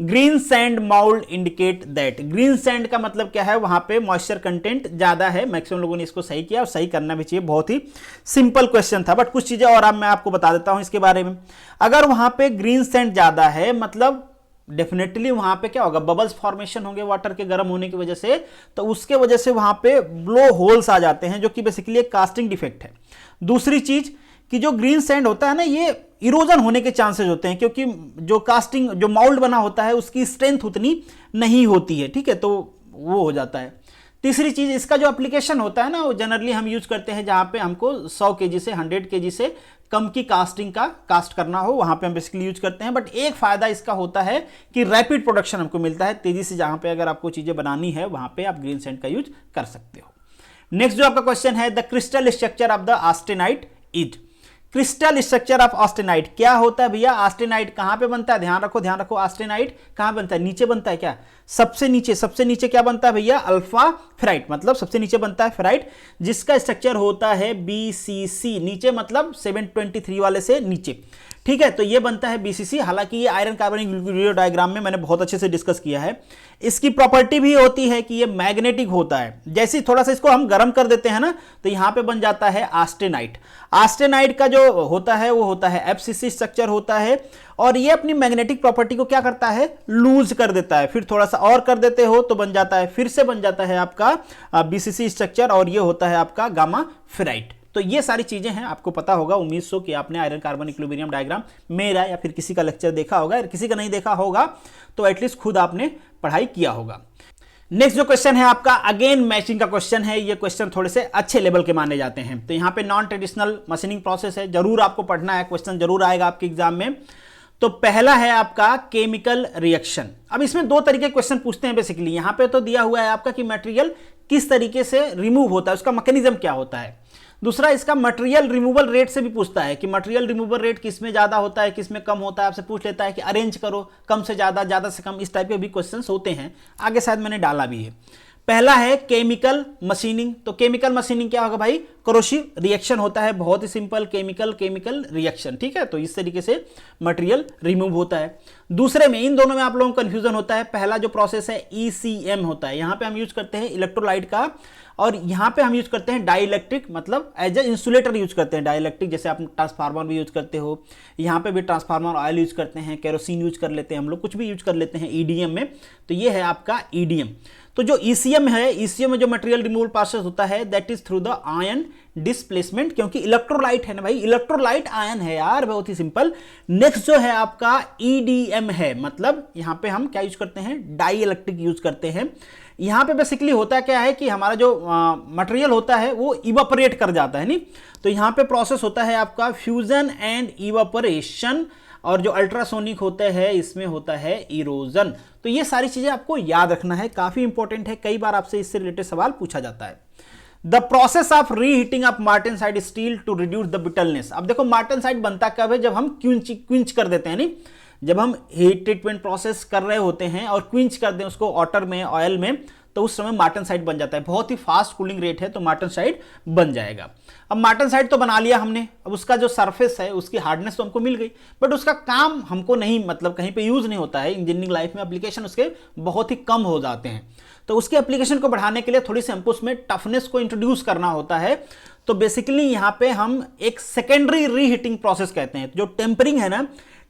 Green sand mould indicate that. Green sand का मतलब क्या है? वहां पे मॉइस्चर कंटेंट ज्यादा है। मैक्सिमम लोगों ने इसको सही किया और सही करना भी चाहिए। बहुत ही सिंपल क्वेश्चन था, बट कुछ चीजें और अब मैं आपको बता देता हूं इसके बारे में। अगर वहां पे ग्रीन सैंड ज्यादा है, मतलब डेफिनेटली वहां पे क्या होगा? बबल्स फॉर्मेशन होंगे वाटर के गर्म होने की वजह से, तो उसके वजह से वहां पे ब्लो होल्स आ जाते हैं, जो कि बेसिकली एक कास्टिंग डिफेक्ट है। दूसरी चीज कि जो ग्रीन सैंड होता है ना, ये इरोजन होने के चांसेस होते हैं, क्योंकि जो कास्टिंग जो माउल्ड बना होता है उसकी स्ट्रेंथ उतनी नहीं होती है। ठीक है, तो वो हो जाता है। तीसरी चीज, इसका जो एप्लीकेशन होता है ना, वो जनरली हम यूज करते हैं जहां पे हमको 100 केजी से 100 केजी से कम की कास्ट करना हो, वहां पे हम बेसिकली यूज करते हैं। बट एक फायदा इसका होता है कि रैपिड प्रोडक्शन हमको मिलता है तेजी से, जहां पे अगर आपको चीजें बनानी है वहां पे आप ग्रीन सैंड का यूज कर सकते हो। नेक्स्ट जो आपका क्वेश्चन है, the crystal structure of the austenite is. Crystal structure of austenite क्या होता है भैया? ऑस्टेनाइट कहां पे बनता है? ध्यान रखो, ऑस्टेनाइट कहां बनता है? नीचे बनता है क्या? सबसे नीचे क्या बनता है भैया? अल्फा फेराइट, मतलब सबसे नीचे बनता है फेराइट, जिसका स्ट्रक्चर होता है BCC, नीचे मतलब 723 वाले से नीचे, ठीक है। तो ये बनता है BCC। हालांकि ये आयरन कार्बोनिक डायग्राम में मैंने बहुत अच्छे से डिस्कस किया है। इसकी प्रॉपर्टी भी होती है कि ये मैग्नेटिक होता है। जैसे थोड़ा सा इसको हम गर्म कर देते हैं ना, तो यहां पे बन जाता है ऑस्टेनाइट। ऑस्टेनाइट का जो होता है वो होता है FCC स्ट्रक्चर होता है, और ये अपनी मैग्नेटिक प्रॉपर्टी को क्या करता है? लूज कर देता है। फिर थोड़ा सा और कर देते हो तो बन जाता है, फिर से बन जाता है आपका BCC स्ट्रक्चर, और ये होता है आपका गामा फेराइट। तो ये सारी चीजें हैं, आपको पता होगा उम्मीद सो कि आपने आयरन कार्बन इक्विलिब्रियम डायग्राम मेरा या फिर किसी का लेक्चर देखा होगा, या किसी का नहीं देखा होगा तो एटलीस्ट खुद आपने पढ़ाई किया होगा। नेक्स्ट जो क्वेश्चन है आपका, अगेन मैचिंग का क्वेश्चन है। ये क्वेश्चन थोड़े से अच्छे लेवल के माने जाते हैं। तो यहाँ पे नॉन ट्रेडिशनल मशीनिंग प्रोसेस है, जरूर आपको पढ़ना है, क्वेश्चन जरूर आएगा आपके एग्जाम में। तो पहला है आपका केमिकल रिएक्शन। अब इसमें दो तरीके क्वेश्चन पूछते हैं बेसिकली। यहां पे तो दिया हुआ है आपका कि मटेरियल किस तरीके से रिमूव होता है, उसका मैकेनिज्म क्या होता है। दूसरा इसका मटेरियल रिमूवल रेट से भी पूछता है कि मटेरियल रिमूवल रेट किस में ज्यादा होता है, किस में कम होता है। आपसे पूछ लेता है कि अरेंज करो, कम से ज्यादा, ज्यादा से कम, इस टाइप के भी क्वेश्चंस होते हैं। आगे शायद मैंने डाला भी है। पहला है केमिकल मशीनिंग। तो केमिकल मशीनिंग क्या होगा भाई? करोसिव रिएक्शन होता है, बहुत ही सिंपल, केमिकल रिएक्शन, ठीक है। तो इस तरीके से मटेरियल रिमूव होता है। दूसरे में, इन दोनों में आप लोगों को कंफ्यूजन होता है। पहला जो प्रोसेस है ECM होता है, यहां पे हम यूज करते हैं इलेक्ट्रोलाइट का, और यहां पे हम यूज करते हैं डाइलेक्ट्रिक, मतलब एज ए इंसुलेटर यूज करते हैं डाइलेक्ट्रिक। जैसे आप ट्रांसफार्मर भी यूज करते हो, यहां पे भी ट्रांसफार्मर ऑयल यूज करते हैं, केरोसिन यूज कर लेते हैं हम लोग, कुछ भी यूज कर लेते हैं EDM में। तो ये है आपका EDM। तो जो ECM है, ECM में जो मटेरियल रिमूवल प्रोसेस होता है that is through the ion displacement, क्योंकि इलेक्ट्रोलाइट है ना भाई, इलेक्ट्रोलाइट आयन है यार, बहुत ही सिंपल। नेक्स्ट जो है आपका EDM है, मतलब यहां पे हम क्या यूज करते हैं? डाई इलेक्ट्रिक यूज करते हैं। यहां पे बेसिकली होता क्या है कि हमारा जो मटेरियल होता है वो इवापोरेट कर जाता है, नहीं? तो यहां पे प्रोसेस होता है आपका फ्यूजन एंड इवापोरेशन, और जो अल्ट्रासोनिक होते हैं इसमें होता है इरोजन। तो ये सारी चीजें आपको याद रखना है, काफी इंपॉर्टेंट है, कई बार आपसे इससे रिलेटेड सवाल पूछा जाता है। The process of reheating of martensite steel to reduce the brittleness. अब देखो मार्टेनसाइट बनता कब है? जब हम क्विंच कर देते हैं, नहीं? जब हम हीट ट्रीटमेंट प्रोसेस कर रहे होते हैं और क्विंच कर दें उसको वाटर में, ऑयल में, तो उस समय मार्टेनसाइट बन जाता है। बहुत ही फास्ट कूलिंग रेट है तो मार्टेनसाइट बन जाएगा। अब मार्टेनसाइट तो बना लिया हमने, अब उसका जो सरफेस है उसकी हार्डनेस तो हमको मिल गई, बट उसका काम हमको नहीं, मतलब कहीं पे यूज नहीं होता है। इंजीनियरिंग लाइफ में एप्लीकेशन उसके बहुत ही कम हो जाते हैं। तो उसके एप्लीकेशन को बढ़ाने के लिए थोड़ी सी हमको उसमें टफनेस को इंट्रोड्यूस करना होता है। तो बेसिकली यहां पे हम एक सेकेंडरी रीहीटिंग प्रोसेस कहते हैं। जो टेम्परिंग है ना,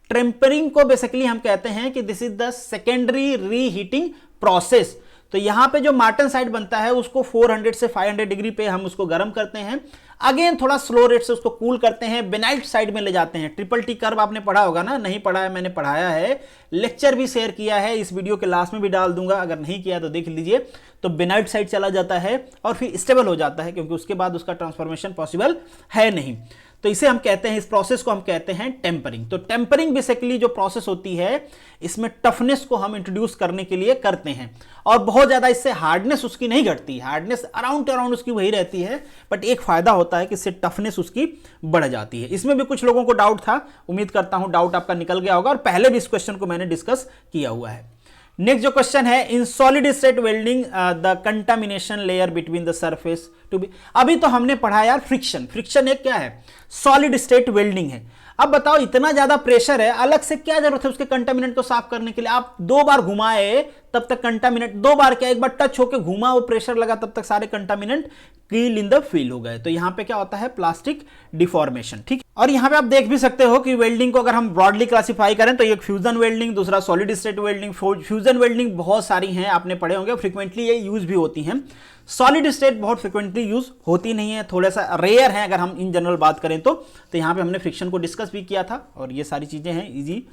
टेम्परिंग को बेसिकली हम कहते हैं कि this is the secondary reheating process. तो यहां पे जो मार्टेनसाइट बनता है उसको 400 से 500 डिग्री पे हम उसको गर्म करते हैं, अगेन थोड़ा स्लो रेट से उसको कूल करते हैं, बेनाइट साइड में ले जाते हैं। ट्रिपल टी कर्व आपने पढ़ा होगा ना? नहीं पढ़ा है, मैंने पढ़ाया है, लेक्चर भी शेयर किया है, इस वीडियो के लास्ट में भी डाल दूंगा, अगर नहीं किया तो देख लीजिए। तो बेनाइट साइड चला जाता है और फिर स्टेबल हो जाता है, क्योंकि उसके बाद उसका ट्रांसफॉर्मेशन पॉसिबल है नहीं। तो इसे हम कहते हैं, इस प्रोसेस को हम कहते हैं टेम्परिंग। तो टेम्परिंग बेसिकली जो प्रोसेस होती है, इसमें टफनेस को हम इंट्रोड्यूस करने के लिए करते हैं, और बहुत ज्यादा इससे हार्डनेस उसकी नहीं घटती, हार्डनेस अराउंड उसकी वही रहती है, बट एक फायदा होता है कि इससे टफनेस उसकी बढ़ जाती है। इसमें भी कुछ लोगों को डाउट था, उम्मीद करता हूं डाउट आपका निकल गया होगा, और पहले भी इस क्वेश्चन को मैंने डिस्कस किया हुआ है। नेक्स्ट जो क्वेश्चन है, in solid state welding the contamination layer between the surface to be. अभी तो हमने पढ़ा यार फ्रिक्शन, फ्रिक्शन एक क्या है? सॉलिड स्टेट वेल्डिंग है। अब बताओ इतना ज्यादा प्रेशर है, अलग से क्या जरूरत है उसके कंटामिनेंट को साफ करने के लिए? आप 2 बार घुमाए तब तक कंटामिनेंट, 2 बार क्या, एक बार टच होकर घुमा, वो प्रेशर लगा, तब तक सारे कंटामिनेंट कील इन द फील हो गए। तो यहां पे क्या होता है? प्लास्टिक डिफॉर्मेशन, ठीक। और यहां पे आप देख भी सकते हो कि वेल्डिंग को अगर हम ब्रॉडली क्लासिफाई करें तो एक फ्यूजन वेल्डिंग, दूसरा solid state welding. Fusion welding बहुत सारी हैं, आपने पढ़े होंगे, फ्रिक्वेंटली ये यूज भी होती हैं। सॉलिड स्टेट बहुत फ्रिक्वेंटली यूज होती नहीं है, थोड़ा सा रेयर है अगर हम इन जनरल बात करें तो यहां पे हमने फ्रिक्शन को डिस्कस भी किया था, और ये सारी चीजें हैं इजी।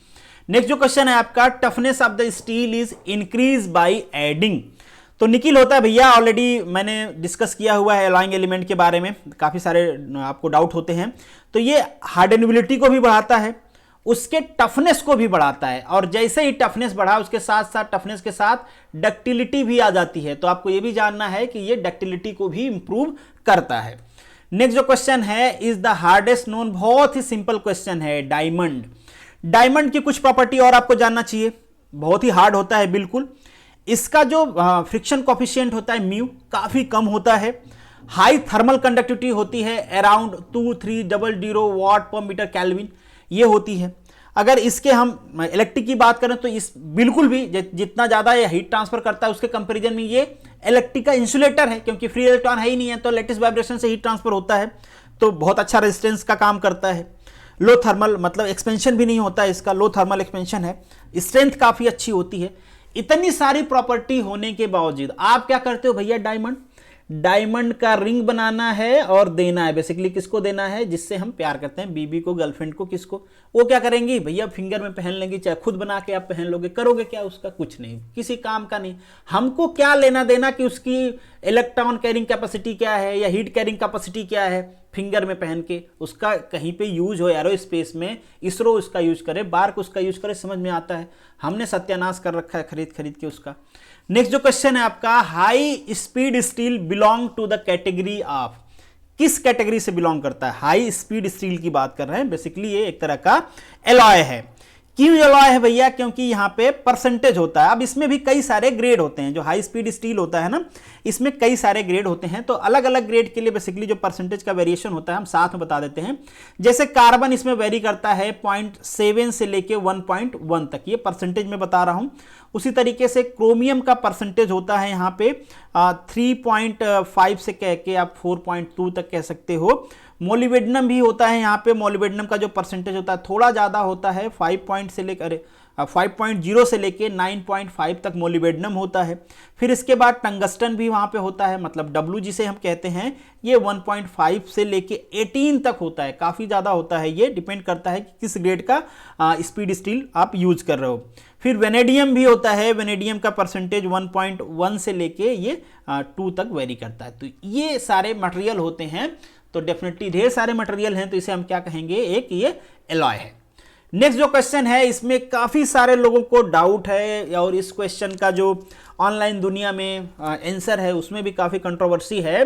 नेक्स्ट जो क्वेश्चन है आपका, toughness of the steel is increase by adding. तो निकिल होता है भैया, ऑलरेडी मैंने डिस्कस किया हुआ है एलॉइंग एलिमेंट के बारे में, काफ़ी सारे आपको डाउट होते हैं। तो ये हार्डनेबिलिटी को भी बढ़ाता है, उसके टफनेस को भी बढ़ाता है, और जैसे ही टफनेस बढ़ा उसके साथ साथ टफनेस के साथ डक्टिलिटी भी आ जाती है। तो आपको ये भी जानना है कि ये डक्टिलिटी को भी इंप्रूव करता है। नेक्स्ट जो क्वेश्चन है, इज द हार्डेस्ट नोन, बहुत ही सिंपल क्वेश्चन है, डायमंड। डायमंड की कुछ प्रॉपर्टी और आपको जानना चाहिए, बहुत ही हार्ड होता है बिल्कुल। इसका जो फ्रिक्शन कोफिशिएंट होता है म्यू, काफी कम होता है। हाई थर्मल कंडक्टिविटी होती है, अराउंड 2300 वाट पर मीटर केल्विन ये होती है। अगर इसके हम इलेक्ट्रिक की बात करें तो इस बिल्कुल भी जितना ज्यादा ये हीट ट्रांसफर करता है उसके कंपैरिजन में ये इलेक्ट्रिक का इंसुलेटर है, क्योंकि फ्री इलेक्ट्रॉन है ही नहीं है, तो लेटिस वाइब्रेशन से हीट ट्रांसफर होता है, तो बहुत अच्छा रेजिस्टेंस का काम करता है। लो थर्मल मतलब एक्सपेंशन भी नहीं होता है इसका, लो थर्मल एक्सपेंशन है, स्ट्रेंथ काफी अच्छी होती है। इतनी सारी प्रॉपर्टी होने के बावजूद आप क्या करते हो भैया, डायमंड का रिंग बनाना है और देना है। बेसिकली किसको देना है, जिससे हम प्यार करते हैं, बीबी को, गर्लफ्रेंड को, किसको, वो क्या करेंगी भैया, फिंगर में पहन लेंगी, चाहे खुद बना के आप पहन लोगे, करोगे क्या उसका, कुछ नहीं, किसी काम का नहीं। हमको क्या लेना देना कि उसकी इलेक्ट्रॉन कैरिंग कैपेसिटी क्या है या हीट कैरिंग कैपेसिटी क्या है, फिंगर में पहन के उसका कहीं पे यूज हो एरो स्पेस में, इसरो उसका यूज करे, बार्क उसका यूज करे, समझ में आता है। हमने सत्यानाश कर रखा है खरीद के उसका। नेक्स्ट जो क्वेश्चन है आपका, high speed steel belong to the category of, किस कैटेगरी से बिलोंग करता है, हाई स्पीड स्टील की बात कर रहे हैं। बेसिकली ये एक तरह का एलॉय है। क्यों एलॉय है भैया, क्योंकि यहां पे परसेंटेज होता है। अब इसमें भी कई सारे ग्रेड होते हैं, जो हाई स्पीड स्टील होता है ना, इसमें कई सारे ग्रेड होते हैं, तो अलग अलग ग्रेड के लिए बेसिकली जो परसेंटेज का वेरिएशन होता है हम साथ में बता देते हैं। जैसे कार्बन इसमें वेरी करता है 0.7 से लेके 1.1 तक, ये परसेंटेज में बता रहा हूं। उसी तरीके से क्रोमियम का परसेंटेज होता है यहाँ पे 3.5 से कह के आप 4.2 तक कह सकते हो। मोलिबेडनम भी होता है यहाँ पे, मोलिबेडनम का जो परसेंटेज होता है थोड़ा ज़्यादा होता है, 5.0 से लेके 9.5 तक मोलिबेडनम होता है। फिर इसके बाद टंगस्टन भी वहाँ पे होता है, मतलब डब्ल्यू जिसे हम कहते हैं, ये 1.5 से लेके 18 तक होता है, काफ़ी ज़्यादा होता है। ये डिपेंड करता है कि किस ग्रेड का स्पीड स्टील आप यूज कर रहे हो। फिर वेनेडियम भी होता है, वेनेडियम का परसेंटेज 1.1 से लेके ये 2 तक वेरी करता है। तो ये सारे मटेरियल होते हैं, तो डेफिनेटली ढेर सारे मटेरियल हैं, तो इसे हम क्या कहेंगे, एक ये एलॉय है। नेक्स्ट जो क्वेश्चन है, इसमें काफी सारे लोगों को डाउट है, और इस क्वेश्चन का जो ऑनलाइन दुनिया में आंसर है उसमें भी काफी कंट्रोवर्सी है।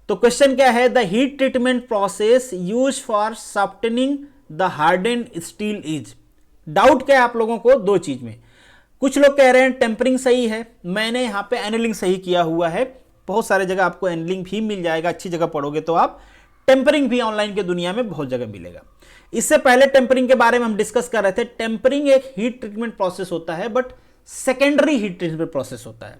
तो क्वेश्चन क्या है, the heat treatment process use for softening the hardened steel is. Doubt क्या है आप लोगों को, दो चीज में। कुछ लोग कह रहे हैं टेम्परिंग सही है, मैंने यहाँ पे एनिलिंग सही किया हुआ है। बहुत सारे जगह आपको एनिलिंग भी मिल जाएगा, अच्छी जगह पढ़ोगे तो आप। टेम्परिंग भी ऑनलाइन के दुनिया में बहुत जगह मिलेगा। इससे पहले टेम्परिंग के बारे में हम डिस्कस कर रहे थे। टेम्परिंग एक हीट ट्रीटमेंट प्रोसेस होता है, but secondary heat treatment process होता है।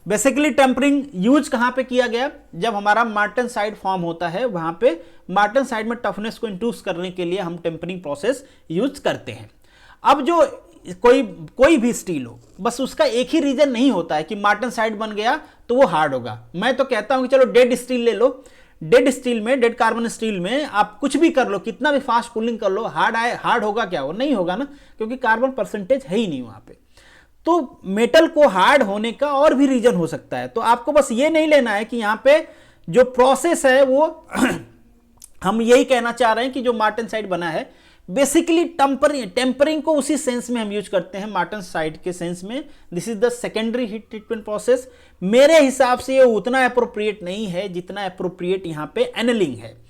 बेसिकली टेम्परिंग यूज कहां पे किया गया, जब हमारा मार्टेनसाइड फॉर्म होता है, वहां पे मार्टेनसाइड में टफनेस को इंड्यूस करने के लिए हम टेम्परिंग प्रोसेस यूज करते हैं। अब जो कोई भी स्टील हो, बस उसका एक ही रीजन नहीं होता है कि मार्टेनसाइड बन गया तो वो हार्ड होगा। मैं तो कहता हूं कि चलो डेड स्टील ले लो, डेड स्टील में, डेड कार्बन स्टील में आप कुछ भी कर लो, कितना भी फास्ट कूलिंग कर लो, हार्ड होगा क्या, वो नहीं होगा ना, क्योंकि कार्बन परसेंटेज है ही नहीं वहां पे। तो मेटल को हार्ड होने का और भी रीजन हो सकता है। तो आपको बस ये नहीं लेना है कि यहां पे जो प्रोसेस है वो हम यही कहना चाह रहे हैं कि जो मार्टेनसाइड बना है, बेसिकली टेम्परिंग को उसी सेंस में हम यूज करते हैं, मार्टेनसाइड के सेंस में। This is the secondary heat treatment process. मेरे हिसाब से ये उतना अप्रोप्रिएट नहीं है जितना अप्रोप्रिएट यहां पे एनिलिंग है।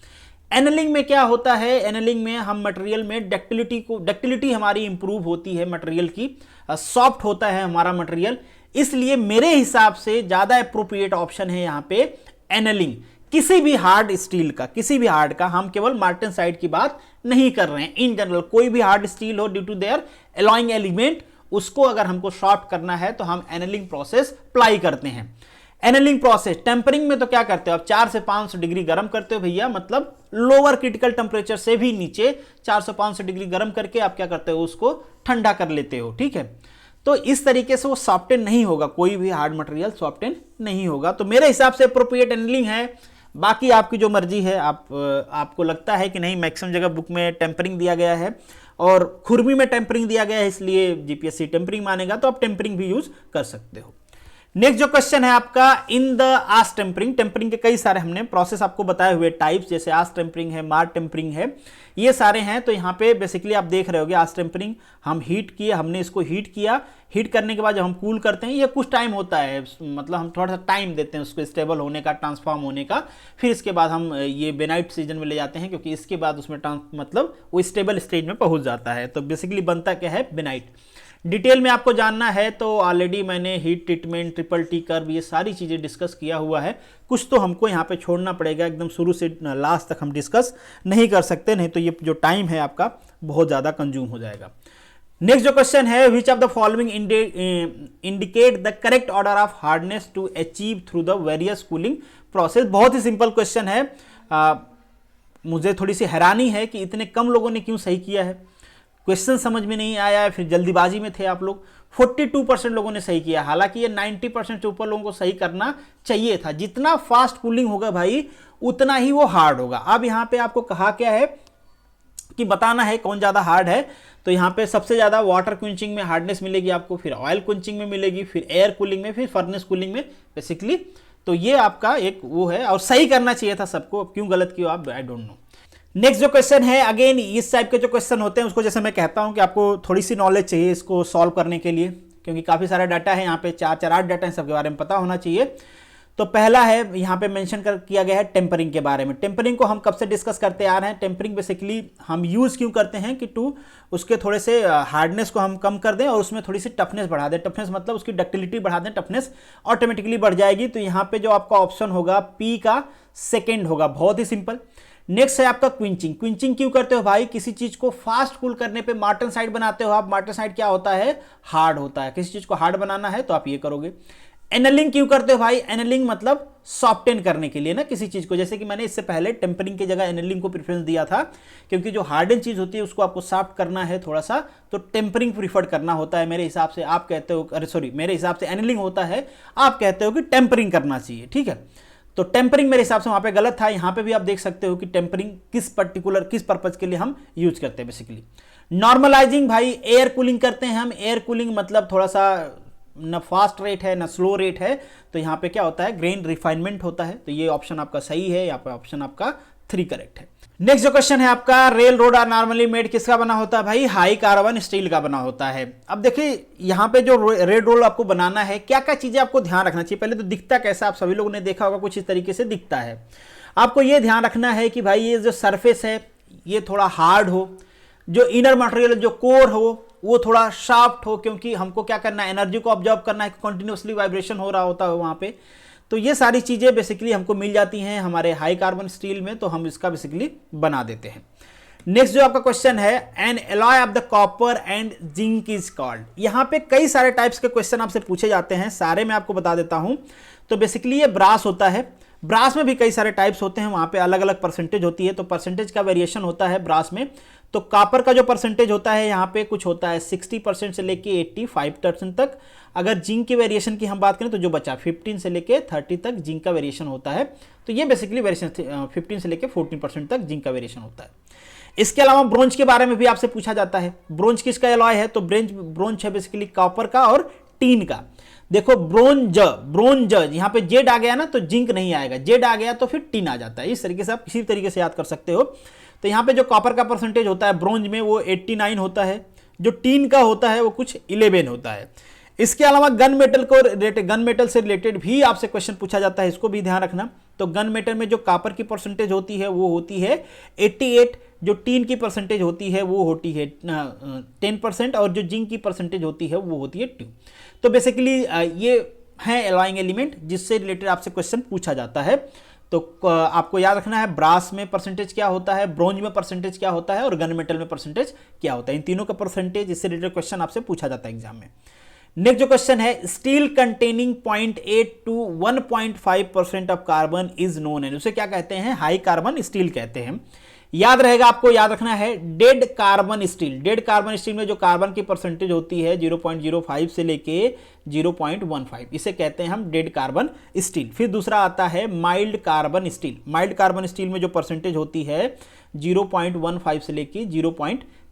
एनिलिंग में क्या होता है, एनिलिंग में हम मटेरियल में डक्टिलिटी हमारी इंप्रूव होती है, मटेरियल की सॉफ्ट होता है हमारा मटेरियल, इसलिए मेरे हिसाब से ज्यादा अप्रोप्रिएट ऑप्शन है यहां पे एनिलिंग। किसी भी हार्ड स्टील का, किसी भी हार्ड का, हम केवल मार्टेनसाइड की बात नहीं कर रहे हैं, इन जनरल कोई भी हार्ड स्टील हो, due to their alloying element, उसको अगर हमको सॉफ्ट करना है तो हम एनिलिंग प्रोसेस अप्लाई करते हैं। एनिलिंग प्रोसेस टेम्परिंग में तो क्या करते हो आप, 4 से 500 डिग्री गर्म करते हो भैया, मतलब लोअर क्रिटिकल टेम्परेचर से भी नीचे 400-500 डिग्री गर्म करके आप क्या करते हो, उसको ठंडा कर लेते हो, ठीक है। तो इस तरीके से वो सॉफ्टेन नहीं होगा, कोई भी हार्ड मटेरियल सॉफ्टेन नहीं होगा। तो मेरे हिसाब से अप्रोप्रिएट एनिलिंग है, बाकी आपकी जो मर्जी है। आपको लगता है कि नहीं, मैक्सिमम जगह बुक में टेम्परिंग दिया गया है और खुरमी में टेम्परिंग दिया गया है, इसलिए जीपीएससी टेम्परिंग मानेगा, तो आप टेम्परिंग भी यूज कर सकते हो। नेक्स्ट जो क्वेश्चन है आपका, in the austempering, tempering के कई सारे हमने प्रोसेस आपको बताए हुए टाइप्स, जैसे आस टेम्परिंग है, मार टेम्परिंग है, ये सारे हैं। तो यहाँ पे बेसिकली आप देख रहे होगे आस टेम्परिंग हम हीट किए, हमने इसको हीट किया, हीट करने के बाद जब हम कूल करते हैं ये कुछ टाइम होता है, मतलब हम थोड़ा सा टाइम देते हैं उसको स्टेबल होने का, ट्रांसफॉर्म होने का, फिर इसके बाद हम ये बेनाइट सीजन में ले जाते हैं, क्योंकि इसके बाद उसमें मतलब वो स्टेबल स्टेज में पहुंच जाता है। तो बेसिकली बनता क्या है, बेनाइट। डिटेल में आपको जानना है तो ऑलरेडी मैंने heat treatment, triple T curve, ये सारी चीज़ें डिस्कस किया हुआ है। कुछ तो हमको यहाँ पे छोड़ना पड़ेगा, एकदम शुरू से लास्ट तक हम डिस्कस नहीं कर सकते, नहीं तो ये जो टाइम है आपका बहुत ज़्यादा कंज्यूम हो जाएगा। नेक्स्ट जो क्वेश्चन है, which of the following indicate the correct order of hardness to achieve through the various cooling process. बहुत ही सिंपल क्वेश्चन है। मुझे थोड़ी सी हैरानी है कि इतने कम लोगों ने क्यों सही किया है, क्वेश्चन समझ में नहीं आया है, फिर जल्दीबाजी में थे आप लोग। 42% लोगों ने सही किया, हालांकि ये 90% से ऊपर लोगों को सही करना चाहिए था। जितना फास्ट कूलिंग होगा भाई उतना ही वो हार्ड होगा। अब यहाँ पे आपको कहा क्या है कि बताना है कौन ज़्यादा हार्ड है, तो यहाँ पे सबसे ज़्यादा वाटर क्विंचिंग में हार्डनेस मिलेगी आपको, फिर ऑयल क्विंचिंग में मिलेगी, फिर एयर कूलिंग में, फिर फर्नेस कूलिंग में बेसिकली। तो ये आपका एक वो है, और सही करना चाहिए था सबको, अब क्यों गलत किया आप, आई डोंट नो। नेक्स्ट जो क्वेश्चन है, अगेन इस टाइप के जो क्वेश्चन होते हैं उसको जैसे मैं कहता हूं कि आपको थोड़ी सी नॉलेज चाहिए इसको सॉल्व करने के लिए, क्योंकि काफ़ी सारा डाटा है यहाँ पे, 4-8 डाटा है, सबके बारे में पता होना चाहिए। तो पहला है यहाँ पे मेंशन किया गया है टेम्परिंग के बारे में। टेम्परिंग को हम कब से डिस्कस करते आ रहे हैं। टेम्परिंग बेसिकली हम यूज़ क्यों करते हैं कि उसके थोड़े से हार्डनेस को हम कम कर दें और उसमें थोड़ी सी टफनेस बढ़ा दें। टफनेस मतलब उसकी डक्टिलिटी बढ़ा दें, टफनेस ऑटोमेटिकली बढ़ जाएगी। तो यहाँ पे जो आपका ऑप्शन होगा पी का सेकेंड होगा, बहुत ही सिंपल। नेक्स्ट है आपका क्विंचिंग। क्विंचिंग क्यों करते हो भाई, किसी चीज को फास्ट कूल करने पे मार्टेनसाइट बनाते हो आप। मार्टेनसाइट क्या होता है, हार्ड होता है। किसी चीज को हार्ड बनाना है तो आप ये करोगे। एनलिंग क्यों करते हो भाई, एनलिंग मतलब सॉफ्टेन करने के लिए ना किसी चीज को, जैसे कि मैंने इससे पहले टेम्परिंग की जगह एनलिंग को प्रेफरेंस दिया था, क्योंकि जो हार्डन चीज होती है उसको आपको सॉफ्ट करना है थोड़ा सा, तो टेम्परिंग प्रीफर्ड करना होता है मेरे हिसाब से। आप कहते हो, अरे सॉरी, मेरे हिसाब से एनलिंग होता है, आप कहते हो कि टेम्परिंग करना चाहिए, ठीक है। तो टेम्परिंग मेरे हिसाब से वहां पे गलत था। यहां पे भी आप देख सकते हो कि टेम्परिंग किस पर्पज के लिए हम यूज करते हैं बेसिकली। नॉर्मलाइजिंग भाई, एयर कूलिंग करते हैं हम। एयर कूलिंग मतलब थोड़ा सा न फास्ट रेट है न स्लो रेट है, तो यहाँ पे क्या होता है, ग्रेन रिफाइनमेंट होता है। तो ये ऑप्शन आपका सही है, यहाँ पे ऑप्शन आपका 3 करेक्ट है। नेक्स्ट जो क्वेश्चन है आपका, rail road are normally made किसका बना होता है भाई, हाई कार्बन स्टील का बना होता है। अब देखिए यहाँ पे जो रेड रोड आपको बनाना है, क्या क्या चीजें आपको ध्यान रखना चाहिए। पहले तो दिखता कैसा, आप सभी लोगों ने देखा होगा कुछ इस तरीके से दिखता है। आपको ये ध्यान रखना है कि भाई ये जो सरफेस है ये थोड़ा हार्ड हो, जो इनर मटेरियल जो कोर हो वो थोड़ा शार्प हो, क्योंकि हमको क्या करना है, एनर्जी को ऑब्जर्व करना है, कंटिन्यूसली वाइब्रेशन हो रहा होता है वहाँ पे। तो ये सारी चीज़ें बेसिकली हमको मिल जाती हैं हमारे हाई कार्बन स्टील में, तो हम इसका बेसिकली बना देते हैं। नेक्स्ट जो आपका क्वेश्चन है, N alloy of the copper and zinc is called. यहाँ पे कई सारे टाइप्स के क्वेश्चन आपसे पूछे जाते हैं, सारे मैं आपको बता देता हूँ। तो बेसिकली ये ब्रास होता है, ब्रास में भी कई सारे टाइप्स होते हैं, वहाँ पे अलग अलग परसेंटेज होती है, तो परसेंटेज का वेरिएशन होता है ब्रास में। तो कॉपर का जो परसेंटेज होता है यहाँ पे कुछ होता है 60% से लेके 85% तक। अगर जिंक के वेरिएशन की हम बात करें तो जो बचा 15 से लेके 30 तक जिंक का वेरिएशन होता है। तो ये बेसिकली वेरिएशन 15 से लेके 14% तक जिंक का वेरिएशन होता है। इसके अलावा ब्रोंज के बारे में भी आपसे पूछा जाता है, ब्रोंज किसका एलॉय है, तो ब्रोंज है बेसिकली कॉपर का और टीन का। देखो ब्रोंज यहाँ पे जेड आ गया ना तो जिंक नहीं आएगा, जेड आ गया तो फिर टीन आ जाता है। इस तरीके से आप किसी तरीके से याद कर सकते हो। तो यहाँ पे जो कॉपर का परसेंटेज होता है ब्रोंज में वो 89 होता है, जो टीन का होता है वो कुछ 11 होता है। इसके अलावा गन मेटल से रिलेटेड भी आपसे क्वेश्चन पूछा जाता है, इसको भी ध्यान रखना। तो गन मेटल में जो कॉपर की परसेंटेज होती है वो होती है 88, जो टीन की परसेंटेज होती है वो होती है 10%, और जो जिंक की परसेंटेज होती है वो होती है 2। तो बेसिकली ये है एलॉइंग एलिमेंट जिससे रिलेटेड आपसे क्वेश्चन पूछा जाता है। तो आपको याद रखना है ब्रास में परसेंटेज क्या होता है, ब्रोंज में परसेंटेज क्या होता है और गन मेटल में परसेंटेज क्या होता है। इन तीनों का परसेंटेज इससे रिलेटेड क्वेश्चन आपसे पूछा जाता है एग्जाम में। नेक्स्ट जो क्वेश्चन है, steel containing 0.8 to 1.5% of carbon is known and, उसे क्या कहते हैं, हाई कार्बन स्टील कहते हैं। याद रहेगा, आपको याद रखना है dead carbon steel. Dead carbon steel में जो कार्बन की परसेंटेज होती है 0.05 से लेके 0.15, इसे कहते हैं हम डेड कार्बन स्टील। फिर दूसरा आता है mild carbon steel. Mild carbon steel में जो परसेंटेज होती है 0.15 से लेके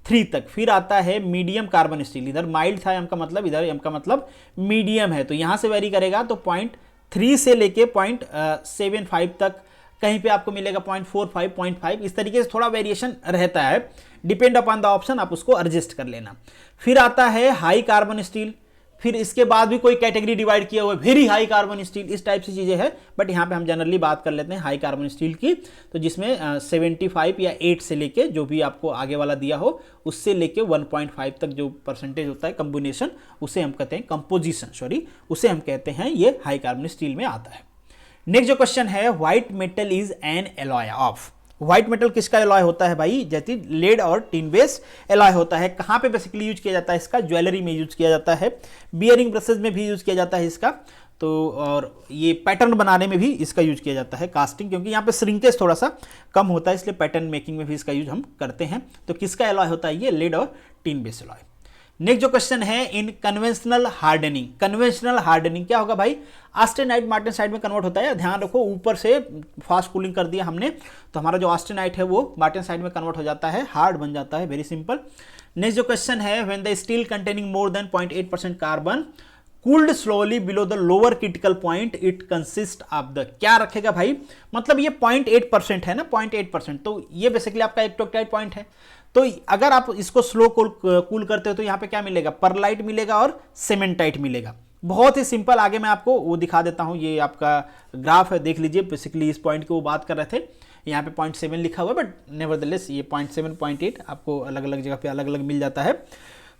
3 तक। फिर आता है मीडियम कार्बन स्टील, इधर माइल्ड था m का मतलब, इधर m का मतलब मीडियम है, तो यहाँ से वेरी करेगा तो 0.3 से लेके 0.75 तक, कहीं पे आपको मिलेगा 0.45, 0.5, इस तरीके से थोड़ा वेरिएशन रहता है, डिपेंड अपॉन द ऑप्शन, आप उसको एडजस्ट कर लेना। फिर आता है हाई कार्बन स्टील, फिर इसके बाद भी कोई कैटेगरी डिवाइड किया हुआ है, वेरी हाई कार्बन स्टील, इस टाइप से चीजें हैं, बट यहाँ पे हम जनरली बात कर लेते हैं हाई कार्बन स्टील की, तो जिसमें 75 या 8 से लेके जो भी आपको आगे वाला दिया हो उससे लेके 1.5 तक जो परसेंटेज होता है कम्बिनेशन, उसे हम कहते हैं कंपोजिशन, सॉरी, उसे हम कहते हैं, ये हाई कार्बन स्टील में आता है। नेक्स्ट जो क्वेश्चन है, white metal is an alloy of. White metal किसका एलॉय होता है भाई? जैसे लेड और टिन बेस्ड एलॉय होता है। कहाँ पे बेसिकली यूज किया जाता है इसका? ज्वेलरी में यूज किया जाता है, बियरिंग ब्रशेज में भी यूज किया जाता है इसका, तो और ये पैटर्न बनाने में भी इसका यूज किया जाता है, कास्टिंग, क्योंकि यहाँ पे श्रिंकेज थोड़ा सा कम होता है, इसलिए पैटर्न मेकिंग में भी इसका यूज हम करते हैं। तो किसका एलॉय होता है ये? लेड और टिन बेस्ड एलॉय। नेक्स्ट जो क्वेश्चन है, इन कन्वेंशनल हार्डनिंग। कन्वेंशनल हार्डनिंग क्या होगा भाई? ऑस्टेनाइट मार्टेनसाइट में कन्वर्ट होता है। ध्यान रखो, ऊपर से फास्ट कूलिंग कर दिया हमने तो हमारा जो ऑस्टेनाइट है वो मार्टेनसाइट में कन्वर्ट हो जाता है, हार्ड बन जाता है, वेरी सिंपल। नेक्स्ट जो क्वेश्चन है, when the steel containing more than 0.8% carbon cooled slowly below the lower critical point it consist of the, क्या रखेगा भाई? मतलब ये 0.8% है ना, 0.8%, तो ये बेसिकली आपका एक्टोक्टाइड पॉइंट है। तो अगर आप इसको स्लो कूल करते हो तो यहाँ पे क्या मिलेगा? परलाइट मिलेगा और सेमेंटाइट मिलेगा। बहुत ही सिंपल, आगे मैं आपको वो दिखा देता हूँ, ये आपका ग्राफ है, देख लीजिए। बेसिकली इस पॉइंट की वो बात कर रहे थे, यहाँ पे 0.7 लिखा हुआ है, बट नेवरदलेस ये 0.7, 0.8 आपको अलग अलग जगह पे अलग अलग मिल जाता है।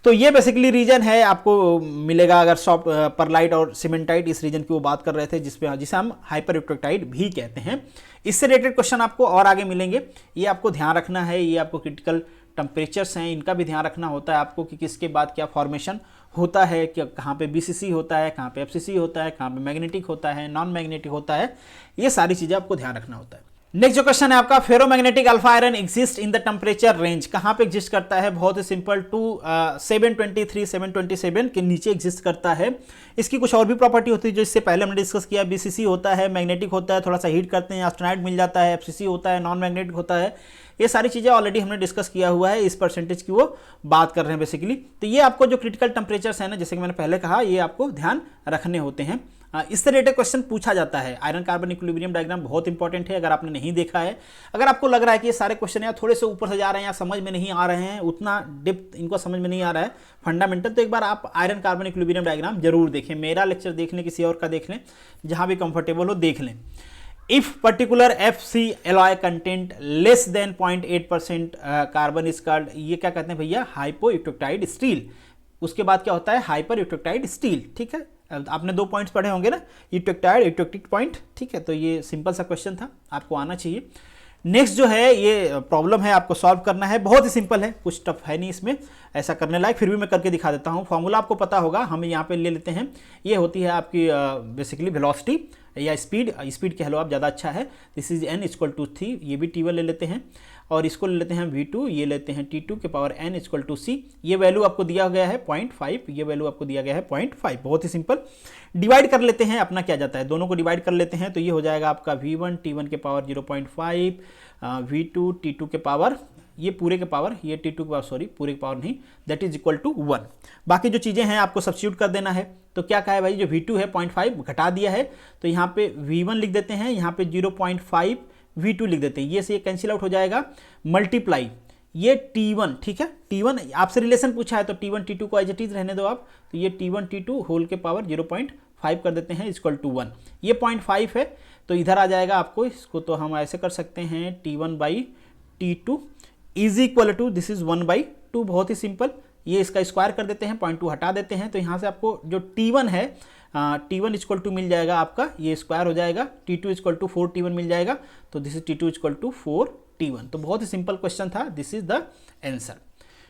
तो ये बेसिकली रीजन है, आपको मिलेगा अगर सॉफ्ट परलाइट और सीमेंटाइट, इस रीजन की वो बात कर रहे थे, जिसे हम हाइपर इलेक्ट्रोटाइट भी कहते हैं। इससे रिलेटेड क्वेश्चन आपको और आगे मिलेंगे, ये आपको ध्यान रखना है। ये आपको क्रिटिकल टेम्परेचर्स हैं, इनका भी ध्यान रखना होता है आपको कि किसके बाद क्या फॉर्मेशन होता है, कि कहाँ पे बीसीसी होता है, कहाँ पे एफसीसी होता है, कहाँ पे मैग्नेटिक होता है, नॉन मैग्नेटिक होता है, ये सारी चीज़ें आपको ध्यान रखना होता है। नेक्स्ट जो क्वेश्चन है आपका, ferromagnetic alpha iron exist in the temperature range. कहाँ पे एग्जिस्ट करता है? बहुत ही सिंपल, 723 727 के नीचे एग्जिस्ट करता है। इसकी कुछ और भी प्रॉपर्टी होती है जो इससे पहले हमने डिस्कस किया। बीसीसी होता है, मैग्नेटिक होता है, थोड़ा सा हीट करते हैं, ऑस्टेनाइट मिल जाता है, एफसीसी होता है, नॉन मैग्नेटिक होता है। ये सारी चीज़ें ऑलरेडी हमने डिस्कस किया हुआ है, इस परसेंटेज की वो बात कर रहे हैं बेसिकली। तो ये आपको जो क्रिटिकल टेम्परेचर्स है ना, जैसे कि मैंने पहले कहा, ये आपको ध्यान रखने होते हैं। इससे रिलेटेड क्वेश्चन पूछा जाता है। आयरन कार्बन इक्विलिब्रियम डायग्राम बहुत इंपॉर्टेंट है, अगर आपने नहीं देखा है, अगर आपको लग रहा है कि ये सारे क्वेश्चन यार थोड़े से ऊपर से जा रहे हैं या समझ में नहीं आ रहे हैं, उतना डेप्थ इनको समझ में नहीं आ रहा है फंडामेंटल, तो एक बार आप आयरन कार्बन इक्विलिब्रियम डायग्राम जरूर देखें। मेरा लेक्चर देख लें, किसी और का देख लें, जहां भी कंफर्टेबल हो देख लें। If particular FC alloy content less than 0.8% carbon is called, ये क्या कहते हैं भैया? Hypoeutectoid steel. उसके बाद क्या होता है? Hypereutectoid steel. ठीक है, आपने 2 पॉइंट्स पढ़े होंगे ना, इलेक्ट्रोटाइड, इलेक्ट्रोटिक पॉइंट। ठीक है, तो ये सिंपल सा क्वेश्चन था, आपको आना चाहिए। नेक्स्ट जो है, ये प्रॉब्लम है, आपको सॉल्व करना है, बहुत ही सिंपल है, कुछ टफ है नहीं इसमें ऐसा करने लायक, फिर भी मैं करके दिखा देता हूँ। फॉर्मूला आपको पता होगा, हम यहाँ पे ले लेते हैं, ये होती है आपकी बेसिकली वेलोसिटी या स्पीड कह लो आप, ज़्यादा अच्छा है। This is n equal to 3, ये भी T1 ले लेते हैं, और इसको ले लेते हैं V2, ये लेते हैं T2 के power n equal to C। ये वैल्यू आपको दिया गया है 0.5, ये वैल्यू आपको दिया गया है 0.5। बहुत ही सिंपल, डिवाइड कर लेते हैं, अपना क्या जाता है, दोनों को डिवाइड कर लेते हैं, तो ये हो जाएगा आपका V1 T1 के पावर 0.5, V2 T2 के पावर, ये पूरे के पावर, ये T2 के पावर, सॉरी पूरे के पावर नहीं, दैट इज इक्वल टू 1। बाकी जो चीज़ें हैं आपको सब्स्टिट्यूट कर देना है। तो क्या कहा है भाई, जो V2 है 0.5 घटा दिया है, तो यहाँ पे V1 लिख देते हैं, यहाँ पे 0.5 V2 लिख देते हैं, ये से ये कैंसिल आउट हो जाएगा, मल्टीप्लाई ये T1। ठीक है, T1 आपसे रिलेशन पूछा है तो T1 T2 को एज इट इज रहने दो आप, तो ये T1 T2 होल के पावर 0.5 कर देते हैं इक्वल टू 1। ये 0.5 है तो इधर आ जाएगा आपको, इसको तो हम ऐसे कर सकते हैं T1 by T2 is equal to, this is 1/2। बहुत ही सिंपल, ये इसका स्क्वायर कर देते हैं, 0.2 हटा देते हैं, तो यहाँ से आपको जो T1 है, T1 इक्वल टू मिल जाएगा आपका, ये स्क्वायर हो जाएगा, T2 इक्वल टू 4T1 मिल जाएगा, तो this is T2 equal to 4T1। तो बहुत ही सिंपल क्वेश्चन था, this is the answer.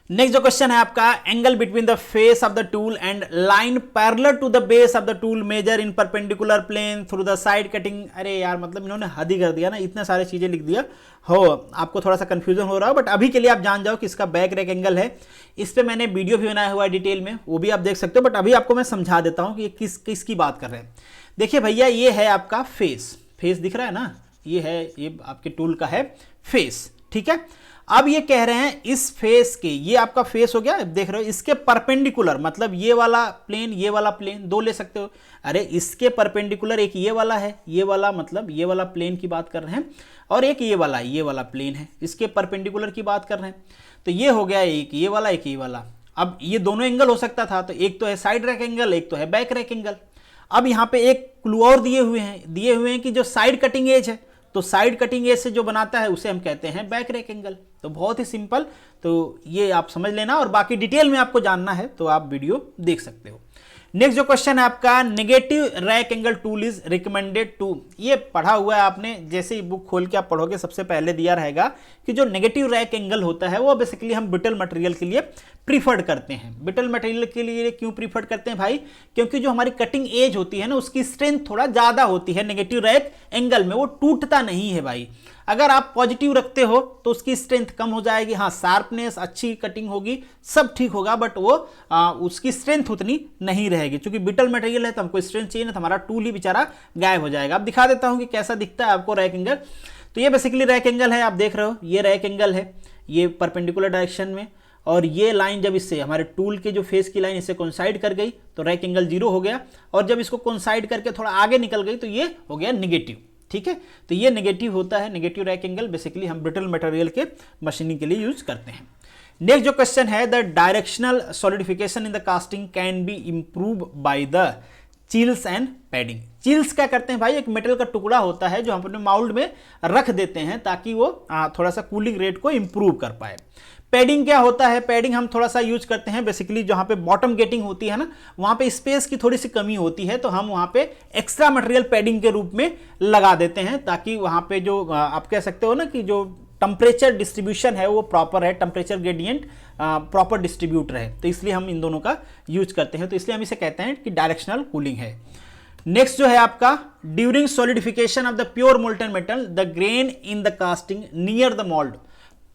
Next जो क्वेश्चन है आपका, angle between the face of the tool and line parallel to the base of the tool measure in perpendicular plane through the side cutting. अरे यार, मतलब इन्होंने हद ही कर दिया ना, इतने सारे चीजें लिख दिया हो, आपको थोड़ा सा कंफ्यूजन हो रहा हो, बट अभी के लिए आप जान जाओ कि इसका बैक रेक एंगल है। इस पे मैंने वीडियो भी बनाया हुआ है डिटेल में, वो भी आप देख सकते हो, बट अभी आपको मैं समझा देता हूँ कि ये किसकी बात कर रहे हैं। देखिए भैया, ये है आपका फेस दिख रहा है ना, ये है, ये आपके टूल का है फेस। ठीक है, अब ये कह रहे हैं इस फेस के, ये आपका फेस हो गया, देख रहे हो, इसके परपेंडिकुलर, मतलब ये वाला प्लेन, ये वाला प्लेन, दो ले सकते हो। अरे इसके परपेंडिकुलर एक ये वाला है, ये वाला मतलब ये वाला प्लेन की बात कर रहे हैं, और एक ये वाला प्लेन है, इसके परपेंडिकुलर की बात कर रहे हैं। तो ये हो गया एक ये वाला, एक ये वाला। अब ये दोनों एंगल हो सकता था, तो एक तो है साइड रैक एंगल, एक तो है बैक रैक एंगल। अब यहाँ पे एक क्लू और दिए हुए हैं कि जो साइड कटिंग एज है, तो साइड कटिंग एज से जो बनाता है उसे हम कहते हैं बैक रैक एंगल। तो बहुत ही सिंपल, तो ये आप समझ लेना, और बाकी डिटेल में आपको जानना है तो आप वीडियो देख सकते हो। नेक्स्ट जो क्वेश्चन है आपका, negative rake angle tool is recommended to, ये पढ़ा हुआ है आपने, जैसे ही बुक खोल के आप पढ़ोगे सबसे पहले दिया रहेगा कि जो नेगेटिव रैक एंगल होता है वो बेसिकली हम ब्रिटल मटेरियल के लिए प्रीफर्ड करते हैं। ब्रिटल मटेरियल के लिए क्यों प्रीफर्ड करते हैं भाई? क्योंकि जो हमारी कटिंग एज होती है ना, उसकी स्ट्रेंथ थोड़ा ज़्यादा होती है नेगेटिव रैक एंगल में, वो टूटता नहीं है भाई। अगर आप पॉजिटिव रखते हो तो उसकी स्ट्रेंथ कम हो जाएगी, हाँ शार्पनेस, अच्छी कटिंग होगी, सब ठीक होगा, बट वो उसकी स्ट्रेंथ उतनी नहीं रहेगी। क्योंकि ब्रिटल मटेरियल है तो हमको स्ट्रेंथ चाहिए ना, तो हमारा टूल ही बेचारा गायब हो जाएगा। अब दिखा देता हूँ कि कैसा दिखता है आपको रैक एंगल। तो ये बेसिकली रैक एंगल है, आप देख रहे हो, ये रैक एंगल है, ये परपेंडिकुलर डायरेक्शन में, और ये लाइन जब इससे हमारे टूल के जो फेस की लाइन इससे कोइंसाइड कर गई तो रैक एंगल 0 हो गया, और जब इसको कोइंसाइड करके थोड़ा आगे निकल गई तो ये हो गया नेगेटिव। ठीक है, तो ये नेगेटिव होता है, नेगेटिव रैक एंगल बेसिकली हम ब्रिटल मटेरियल के मशीनिंग के लिए यूज करते हैं। नेक्स्ट जो क्वेश्चन है, the directional solidification in the casting can be improve by the chills and padding. Chills क्या करते हैं भाई? एक मेटल का टुकड़ा होता है जो हम अपने माउल्ड में रख देते हैं ताकि वो थोड़ा सा कूलिंग रेट को इंप्रूव कर पाए। पैडिंग क्या होता है? पैडिंग हम थोड़ा सा यूज करते हैं बेसिकली जहां पे बॉटम गेटिंग होती है ना, वहां पे स्पेस की थोड़ी सी कमी होती है, तो हम वहां पे एक्स्ट्रा मटेरियल पैडिंग के रूप में लगा देते हैं ताकि वहां पे जो आप कह सकते हो ना कि जो टेम्परेचर डिस्ट्रीब्यूशन है वो प्रॉपर है, टेम्परेचर ग्रेडियंट प्रॉपर डिस्ट्रीब्यूट रहे, तो इसलिए हम इन दोनों का यूज करते हैं। तो इसलिए हम इसे कहते हैं कि डायरेक्शनल कूलिंग है। नेक्स्ट जो है आपका, during solidification of the pure molten metal the grain in the casting near the mould,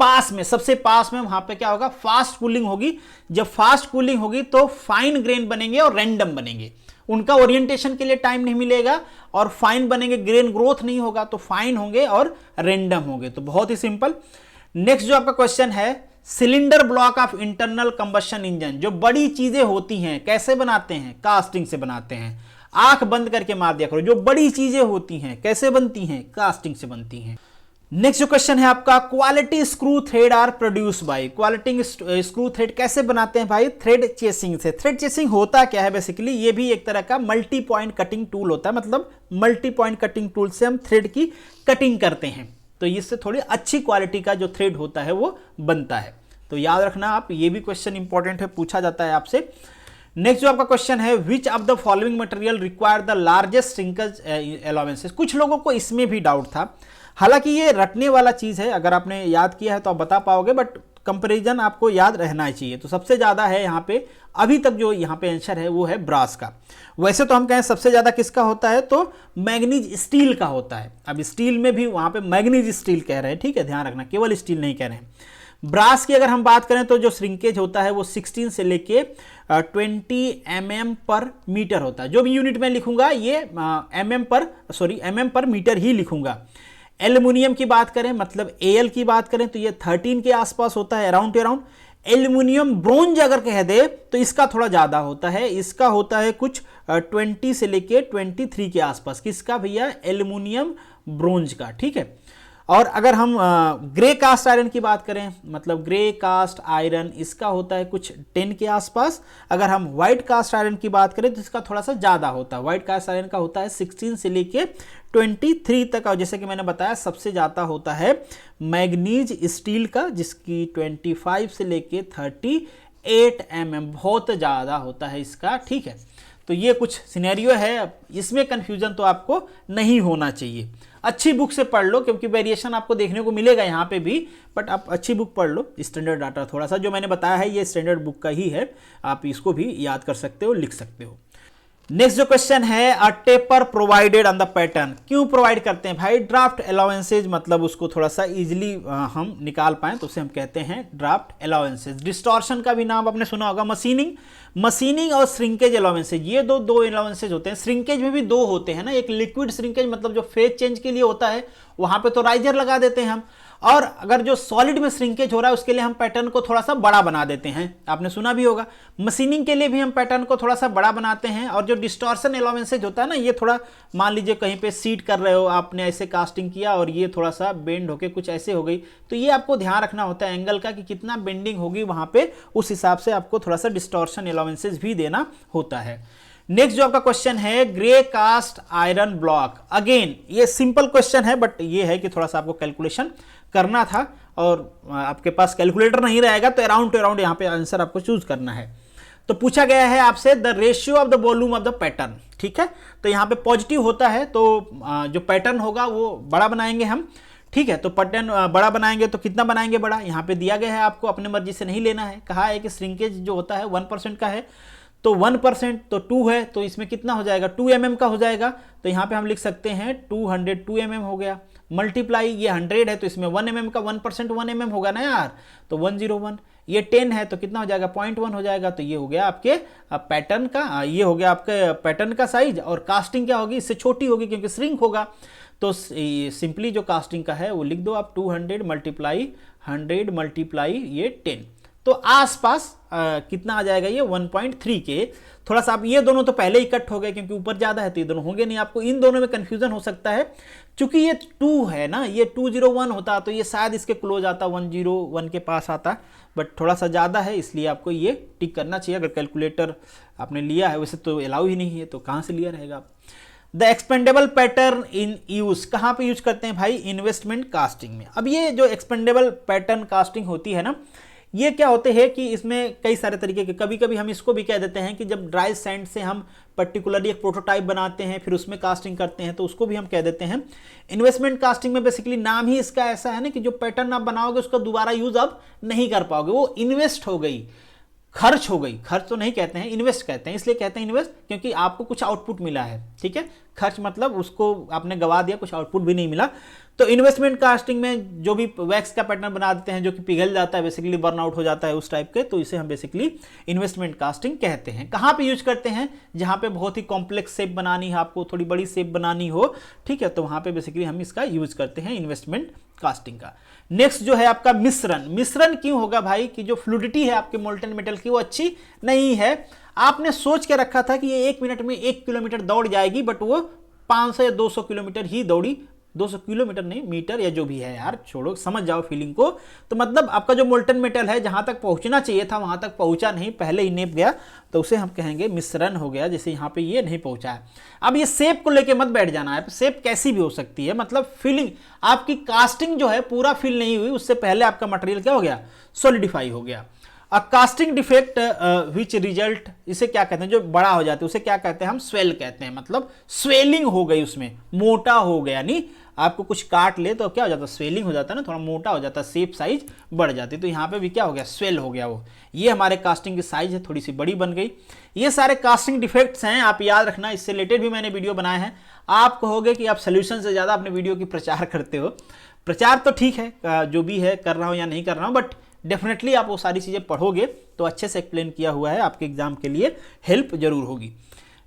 पास में, सबसे पास में, वहां पे क्या होगा? फास्ट कूलिंग होगी। जब फास्ट कूलिंग होगी तो फाइन ग्रेन बनेंगे और रैंडम बनेंगे, उनका ओरिएंटेशन के लिए टाइम नहीं मिलेगा, और फाइन बनेंगे, ग्रेन ग्रोथ नहीं होगा, तो फाइन होंगे और रैंडम होंगे। तो बहुत ही सिंपल। नेक्स्ट जो आपका क्वेश्चन है, cylinder block of internal combustion engine, जो बड़ी चीजें होती हैं कैसे बनाते हैं? कास्टिंग से बनाते हैं। आंख बंद करके मार दिया करो, जो बड़ी चीजें होती हैं कैसे बनती हैं? कास्टिंग से बनती हैं। नेक्स्ट जो क्वेश्चन है आपका, quality screw thread are produce by, quality screw thread कैसे बनाते हैं भाई? थ्रेड चेसिंग से। थ्रेड चेसिंग होता क्या है बेसिकली? ये भी एक तरह का मल्टी पॉइंट कटिंग टूल होता है, मतलब मल्टी पॉइंट कटिंग टूल से हम थ्रेड की कटिंग करते हैं, तो इससे थोड़ी अच्छी क्वालिटी का जो थ्रेड होता है वो बनता है। तो याद रखना आप, ये भी क्वेश्चन इंपॉर्टेंट है, पूछा जाता है आपसे। नेक्स्ट जो आपका क्वेश्चन है, which of the following material require the largest shrinkage allowances, कुछ लोगों को इसमें भी डाउट था, हालांकि ये रटने वाला चीज है, अगर आपने याद किया है तो आप बता पाओगे, बट कंपैरिजन आपको याद रहना चाहिए। तो सबसे ज्यादा है यहाँ पे, अभी तक जो यहाँ पे आंसर है वो है ब्रास का। वैसे तो हम कहें सबसे ज्यादा किसका होता है, तो मैग्नीज स्टील का होता है। अब स्टील में भी वहां पे मैग्नीज स्टील कह रहे हैं, ठीक है, ध्यान रखना, केवल स्टील नहीं कह रहे हैं। ब्रास की अगर हम बात करें तो जो श्रिंकेज होता है वो 16 से लेके 20 mm पर मीटर होता है। जो भी यूनिट में लिखूंगा ये mm पर मीटर ही लिखूंगा। एल्युमिनियम की बात करें, मतलब AL की बात करें, तो ये 13 के आसपास होता है, around two around. Aluminium bronze अगर कह दे तो इसका थोड़ा ज्यादा होता है, इसका होता है कुछ 20 से लेके 23 के आसपास। किसका भैया? एल्युमिनियम ब्रोंज का, ठीक है। और अगर हम ग्रे कास्ट आयरन की बात करें, मतलब ग्रे कास्ट आयरन, इसका होता है कुछ 10 के आसपास। अगर हम व्हाइट कास्ट आयरन की बात करें तो इसका थोड़ा सा ज़्यादा होता है, व्हाइट कास्ट आयरन का होता है 16 से लेके 23 तक। और जैसे कि मैंने बताया सबसे ज़्यादा होता है मैग्नीज स्टील का, जिसकी 25 से लेके 38 mm, बहुत ज़्यादा होता है इसका, ठीक है। तो ये कुछ सिनेरियो है, इसमें कन्फ्यूजन तो आपको नहीं होना चाहिए। अच्छी बुक से पढ़ लो, क्योंकि वेरिएशन आपको देखने को मिलेगा यहाँ पे भी, बट आप अच्छी बुक पढ़ लो। स्टैंडर्ड डाटा थोड़ा सा जो मैंने बताया है ये स्टैंडर्ड बुक का ही है, आप इसको भी याद कर सकते हो, लिख सकते हो। नेक्स्ट जो क्वेश्चन है, a taper provided on the pattern, क्यों प्रोवाइड करते हैं भाई? ड्राफ्ट अलाउंसेज, मतलब उसको थोड़ा सा इजीली हम निकाल पाएं तो उसे हम कहते हैं ड्राफ्ट अलाउंसेज। डिस्टॉर्शन का भी नाम आपने सुना होगा, मशीनिंग और श्रिंकेज अलाउंसेज, ये दो अलाउंसेज होते हैं। श्रिंकेज में भी दो होते हैं ना, एक लिक्विड श्रिंकेज, मतलब जो फेज चेंज के लिए होता है, वहां पे तो राइजर लगा देते हैं हम, और अगर जो सॉलिड में श्रिंकेज हो रहा है उसके लिए हम पैटर्न को थोड़ा सा बड़ा बना देते हैं, आपने सुना भी होगा। मशीनिंग के लिए भी हम पैटर्न को थोड़ा सा बड़ा बनाते हैं। और जो डिस्टॉर्शन एलोवेंसेज होता है ना, ये थोड़ा मान लीजिए कहीं पे सीट कर रहे हो, आपने ऐसे कास्टिंग किया और ये थोड़ा सा बेंड होके कुछ ऐसे हो गई, तो ये आपको ध्यान रखना होता है एंगल का कि कितना बेंडिंग होगी वहां पे, उस हिसाब से आपको थोड़ा सा डिस्टॉर्शन एलोवेंसेज भी देना होता है। नेक्स्ट जो आपका क्वेश्चन है, grey cast iron block. Again ये सिंपल क्वेश्चन है, बट ये है कि थोड़ा सा आपको कैलकुलेशन करना था और आपके पास कैलकुलेटर नहीं रहेगा तो अराउंड टू अराउंड यहाँ पे आंसर आपको चूज करना है। तो पूछा गया है आपसे the ratio of the volume of the pattern, ठीक है। तो यहाँ पे पॉजिटिव होता है तो जो पैटर्न होगा वो बड़ा बनाएंगे हम, ठीक है। तो पैटर्न बड़ा बनाएंगे तो कितना बनाएंगे बड़ा, यहाँ पे दिया गया है, आपको अपने मर्जी से नहीं लेना है। कहा है कि श्रिंकेज जो होता है 1% का है, तो 1% तो 2 है, तो इसमें कितना हो जाएगा, 2 mm का हो जाएगा। तो यहाँ पे हम लिख सकते हैं 202 mm हो गया, मल्टीप्लाई ये 100 है तो इसमें 1 mm का 1% 1 mm होगा ना यार, तो 101। ये 10 है तो कितना हो जाएगा, 0.1 हो जाएगा। तो ये हो गया आपके पैटर्न का, ये हो गया आपके पैटर्न का साइज। और कास्टिंग क्या होगी, इससे छोटी होगी क्योंकि श्रिंक होगा। तो सिंपली जो कास्टिंग का है वो लिख दो आप 200 मल्टीप्लाई 100 मल्टीप्लाई ये 10, तो आसपास कितना आ जाएगा ये 1.3 के। थोड़ा सा आप ये दोनों तो पहले ही कट हो गए क्योंकि ऊपर ज्यादा है तो ये दोनों होंगे नहीं, आपको इन दोनों में कंफ्यूजन हो सकता है। चूंकि ये 2 है ना, ये 201 होता तो ये शायद इसके क्लोज आता, 101 के पास आता, बट थोड़ा सा ज्यादा है इसलिए आपको ये टिक करना चाहिए। अगर कैलकुलेटर आपने लिया है, वैसे तो अलाउ ही नहीं है तो कहां से लिया रहेगा आप। The expendable pattern in use, कहां पे यूज करते हैं भाई, इन्वेस्टमेंट कास्टिंग में। अब ये जो एक्सपेंडेबल पैटर्न कास्टिंग होती है ना, ये क्या होते हैं कि इसमें कई सारे तरीके के, कभी कभी हम इसको भी कह देते हैं कि जब ड्राई सैंड से हम पर्टिकुलरली एक प्रोटोटाइप बनाते हैं फिर उसमें कास्टिंग करते हैं तो उसको भी हम कह देते हैं इन्वेस्टमेंट कास्टिंग में। बेसिकली नाम ही इसका ऐसा है ना कि जो पैटर्न आप बनाओगे उसका दोबारा यूज आप नहीं कर पाओगे, वो इन्वेस्ट हो गई, खर्च हो गई। खर्च तो नहीं कहते हैं, इन्वेस्ट कहते हैं। इसलिए कहते हैं इन्वेस्ट क्योंकि आपको कुछ आउटपुट मिला है, ठीक है। खर्च मतलब उसको आपने गवा दिया, कुछ आउटपुट भी नहीं मिला। तो इन्वेस्टमेंट कास्टिंग में जो भी वैक्स का पैटर्न बना देते हैं जो कि पिघल जाता है, बेसिकली बर्न आउट हो जाता है उस टाइप के, तो इसे हम बेसिकली इन्वेस्टमेंट कास्टिंग कहते हैं। कहाँ पे यूज करते हैं, जहाँ पे बहुत ही कॉम्प्लेक्स शेप बनानी है, आपको थोड़ी बड़ी शेप बनानी हो, ठीक है, तो वहाँ पे बेसिकली हम इसका यूज करते हैं इन्वेस्टमेंट कास्टिंग का। नेक्स्ट जो है आपका मिश्रण। मिश्रण क्यों होगा भाई, कि जो फ्लूडिटी है आपके मोल्टन मेटल की वो अच्छी नहीं है। आपने सोच के रखा था कि ये 1 मिनट में 1 किलोमीटर दौड़ जाएगी, बट वो 500 या 200 किलोमीटर ही दौड़ी। 200 किलोमीटर नहीं, मीटर या जो भी है यार, छोड़ो, समझ जाओ फीलिंग को। तो मतलब आपका जो मोल्टन मेटल है जहां तक पहुंचना चाहिए था वहां तक पहुंचा नहीं, पहले ही नेप गया, तो उसे हम कहेंगे मिश्रण हो गया। जैसे यहाँ पे ये नहीं पहुंचा है। अब ये शेप को लेके मत बैठ जाना है, शेप कैसी भी हो सकती है, मतलब फीलिंग आपकी कास्टिंग जो है पूरा फील नहीं हुई, उससे पहले आपका मटेरियल क्या हो गया, सॉलिडिफाई हो गया। अ कास्टिंग डिफेक्ट विच रिजल्ट, इसे क्या कहते हैं, जो बड़ा हो जाता है उसे क्या कहते हैं हम, स्वेल कहते हैं। मतलब स्वेलिंग हो गई, उसमें मोटा हो गया, नहीं आपको कुछ काट ले तो क्या हो जाता है, स्वेलिंग हो जाता है ना, थोड़ा मोटा हो जाता है, शेप साइज बढ़ जाती है। तो यहाँ पे भी क्या हो गया, स्वेल हो गया वो। ये हमारे कास्टिंग की साइज है, थोड़ी सी बड़ी बन गई। ये सारे कास्टिंग डिफेक्ट्स हैं, आप याद रखना। इससे रिलेटेड भी मैंने वीडियो बनाए हैं। आप कहोगे कि आप सोल्यूशन से ज़्यादा अपने वीडियो की प्रचार करते हो। प्रचार तो ठीक है, जो भी है कर रहा हूँ या नहीं कर रहा हूँ, बट डेफिनेटली आप वो सारी चीज़ें पढ़ोगे तो अच्छे से एक्सप्लेन किया हुआ है, आपके एग्जाम के लिए हेल्प जरूर होगी।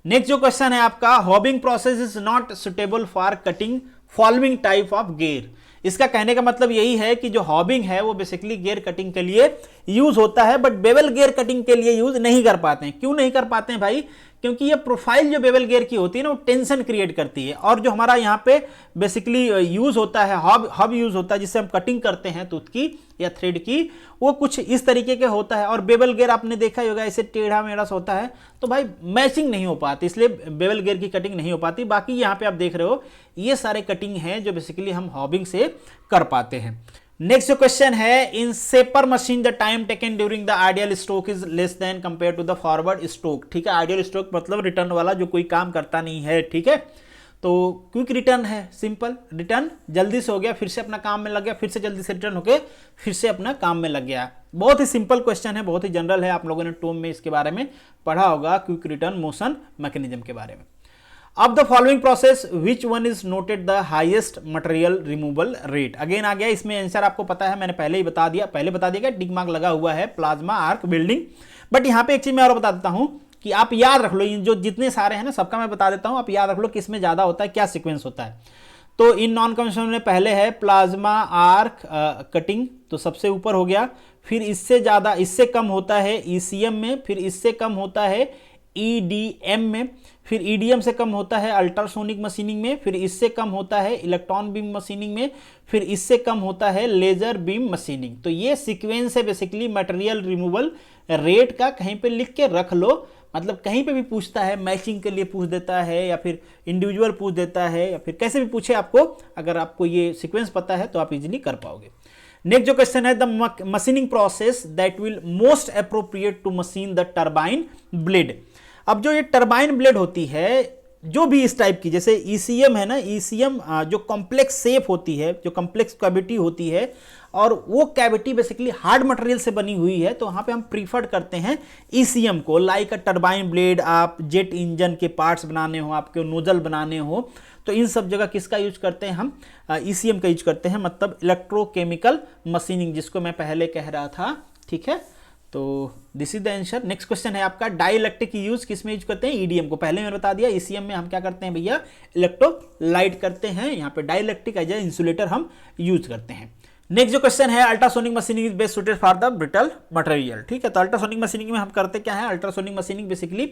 नेक्स्ट जो क्वेश्चन है आपका, hobbing process is not suitable for cutting following type of gear. इसका कहने का मतलब यही है कि जो हॉबिंग है वो बेसिकली गियर कटिंग के लिए यूज होता है, बट बेवल गियर कटिंग के लिए यूज नहीं कर पाते हैं। क्यों नहीं कर पाते हैं भाई, क्योंकि ये प्रोफाइल जो बेवल गियर की होती है ना वो टेंशन क्रिएट करती है। और जो हमारा यहाँ पे बेसिकली यूज होता है, हब यूज होता है जिससे हम कटिंग करते हैं टूथ की या थ्रेड की, वो कुछ इस तरीके के होता है। और बेवल गियर आपने देखा ही होगा, ऐसे टेढ़ा मेढ़ा सा होता है, तो भाई मैचिंग नहीं हो पाती, इसलिए बेवल गियर की कटिंग नहीं हो पाती। बाकी यहाँ पे आप देख रहे हो ये सारे कटिंग हैं जो बेसिकली हम हॉबिंग से कर पाते हैं। नेक्स्ट जो क्वेश्चन है, in shaper machine the time taken during the ideal stroke is less than compare to the forward stroke. ठीक है, आइडियल स्ट्रोक मतलब रिटर्न वाला जो कोई काम करता नहीं है, ठीक है। तो क्विक रिटर्न है, सिंपल रिटर्न, जल्दी से हो गया, फिर से अपना काम में लग गया, फिर से जल्दी से रिटर्न होके फिर से अपना काम में लग गया। बहुत ही सिंपल क्वेश्चन है, बहुत ही जनरल है, आप लोगों ने टोम में इसके बारे में पढ़ा होगा, क्विक रिटर्न मोशन मैकेनिज्म के बारे में। अब the following process which one is noted the highest material removal rate. Again आ गया, इसमें आंसर आपको पता है, मैंने पहले बता दिया कि टिक मार्क लगा हुआ है, प्लाज्मा आर्क वेल्डिंग। बट यहाँ पे एक चीज मैं और बता देता हूं कि आप याद रख लो, जो जितने सारे हैं ना सबका मैं बता देता हूं, आप याद रख लो किसमें ज्यादा होता है, क्या सीक्वेंस होता है। तो इन नॉन कन्वेंशनल में पहले है प्लाज्मा आर्क कटिंग, तो सबसे ऊपर हो गया। फिर इससे ज़्यादा, इससे कम होता है ईसीएम में, फिर इससे कम होता है ईडीएम में, फिर ईडीएम से कम होता है अल्ट्रासोनिक मशीनिंग में, फिर इससे कम होता है इलेक्ट्रॉन बीम मशीनिंग में, फिर इससे कम होता है लेजर बीम मशीनिंग। तो ये सीक्वेंस है बेसिकली मटेरियल रिमूवल रेट का, कहीं पे लिख के रख लो, मतलब कहीं पे भी पूछता है, मैचिंग के लिए पूछ देता है या फिर इंडिविजुअल पूछ देता है या फिर कैसे भी पूछे आपको, अगर आपको ये सीक्वेंस पता है तो आप इजीली कर पाओगे। नेक्स्ट जो क्वेश्चन है, the machining process that will most appropriate to machine the turbine blade. अब जो ये टरबाइन ब्लेड होती है, जो भी इस टाइप की, जैसे ईसीएम है ना, ईसीएम जो कॉम्प्लेक्स शेप होती है, जो कॉम्प्लेक्स कैविटी होती है, और वो कैविटी बेसिकली हार्ड मटेरियल से बनी हुई है, तो वहाँ पे हम प्रीफर्ड करते हैं ईसीएम को। लाइक अ टरबाइन ब्लेड, आप जेट इंजन के पार्ट्स बनाने हो, आपके नोजल बनाने हो, तो इन सब जगह किसका यूज करते हैं हम? ईसीएम का यूज करते हैं, मतलब इलेक्ट्रोकेमिकल मशीनिंग, जिसको मैं पहले कह रहा था। ठीक है, तो this is the answer. Next question है आपका, डाइइलेक्ट्रिक यूज किस में यूज करते हैं? ईडीएम को। पहले मैंने बता दिया, ईसीएम में हम क्या करते हैं भैया? इलेक्ट्रोलाइट करते हैं। यहाँ पे डाइइलेक्ट्रिक एज ए इंसुलेटर हम यूज करते हैं। नेक्स्ट जो क्वेश्चन है, ultrasonic machining is best suited for the brittle material. ठीक है, तो अल्ट्रासोनिक मशीनिंग में हम करते क्या है? अल्ट्रासोनिक मशीनिंग बेसिकली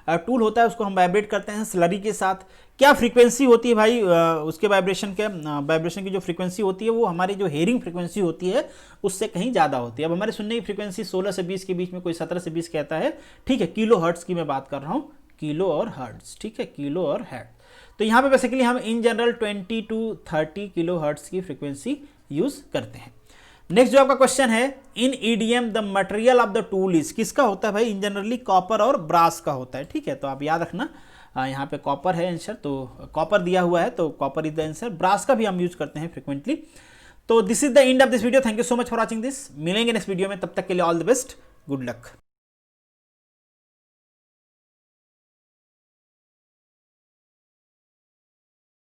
टूल होता है, उसको हम वाइब्रेट करते हैं स्लरी के साथ। क्या फ्रीक्वेंसी होती है भाई उसके वाइब्रेशन की जो फ्रीक्वेंसी होती है वो हमारी जो हेयरिंग फ्रीक्वेंसी होती है उससे कहीं ज़्यादा होती है। अब हमारे सुनने की फ्रीक्वेंसी 16 से 20 के बीच में, कोई 17 से 20 कहता है। ठीक है, किलो हर्ट्ज की मैं बात कर रहा हूँ, किलो और हर्ट्ज। ठीक है, किलो और हर्ट्ज। तो यहाँ पे बेसिकली हम in general 20 to 30 kilo hertz की फ्रीक्वेंसी यूज करते हैं। नेक्स्ट जो आपका क्वेश्चन है, in EDM the material of the tool is, किसका होता है भाई? इन जनरली कॉपर और ब्रास का होता है। ठीक है, तो आप याद रखना, यहाँ पे कॉपर है आंसर, तो कॉपर दिया हुआ है तो copper is the answer. Brass का भी हम यूज करते हैं फ्रिक्वेंटली। तो this is the end of this video. Thank you so much for watching this. मिलेंगे नेक्स्ट वीडियो में, तब तक के लिए all the best, good luck.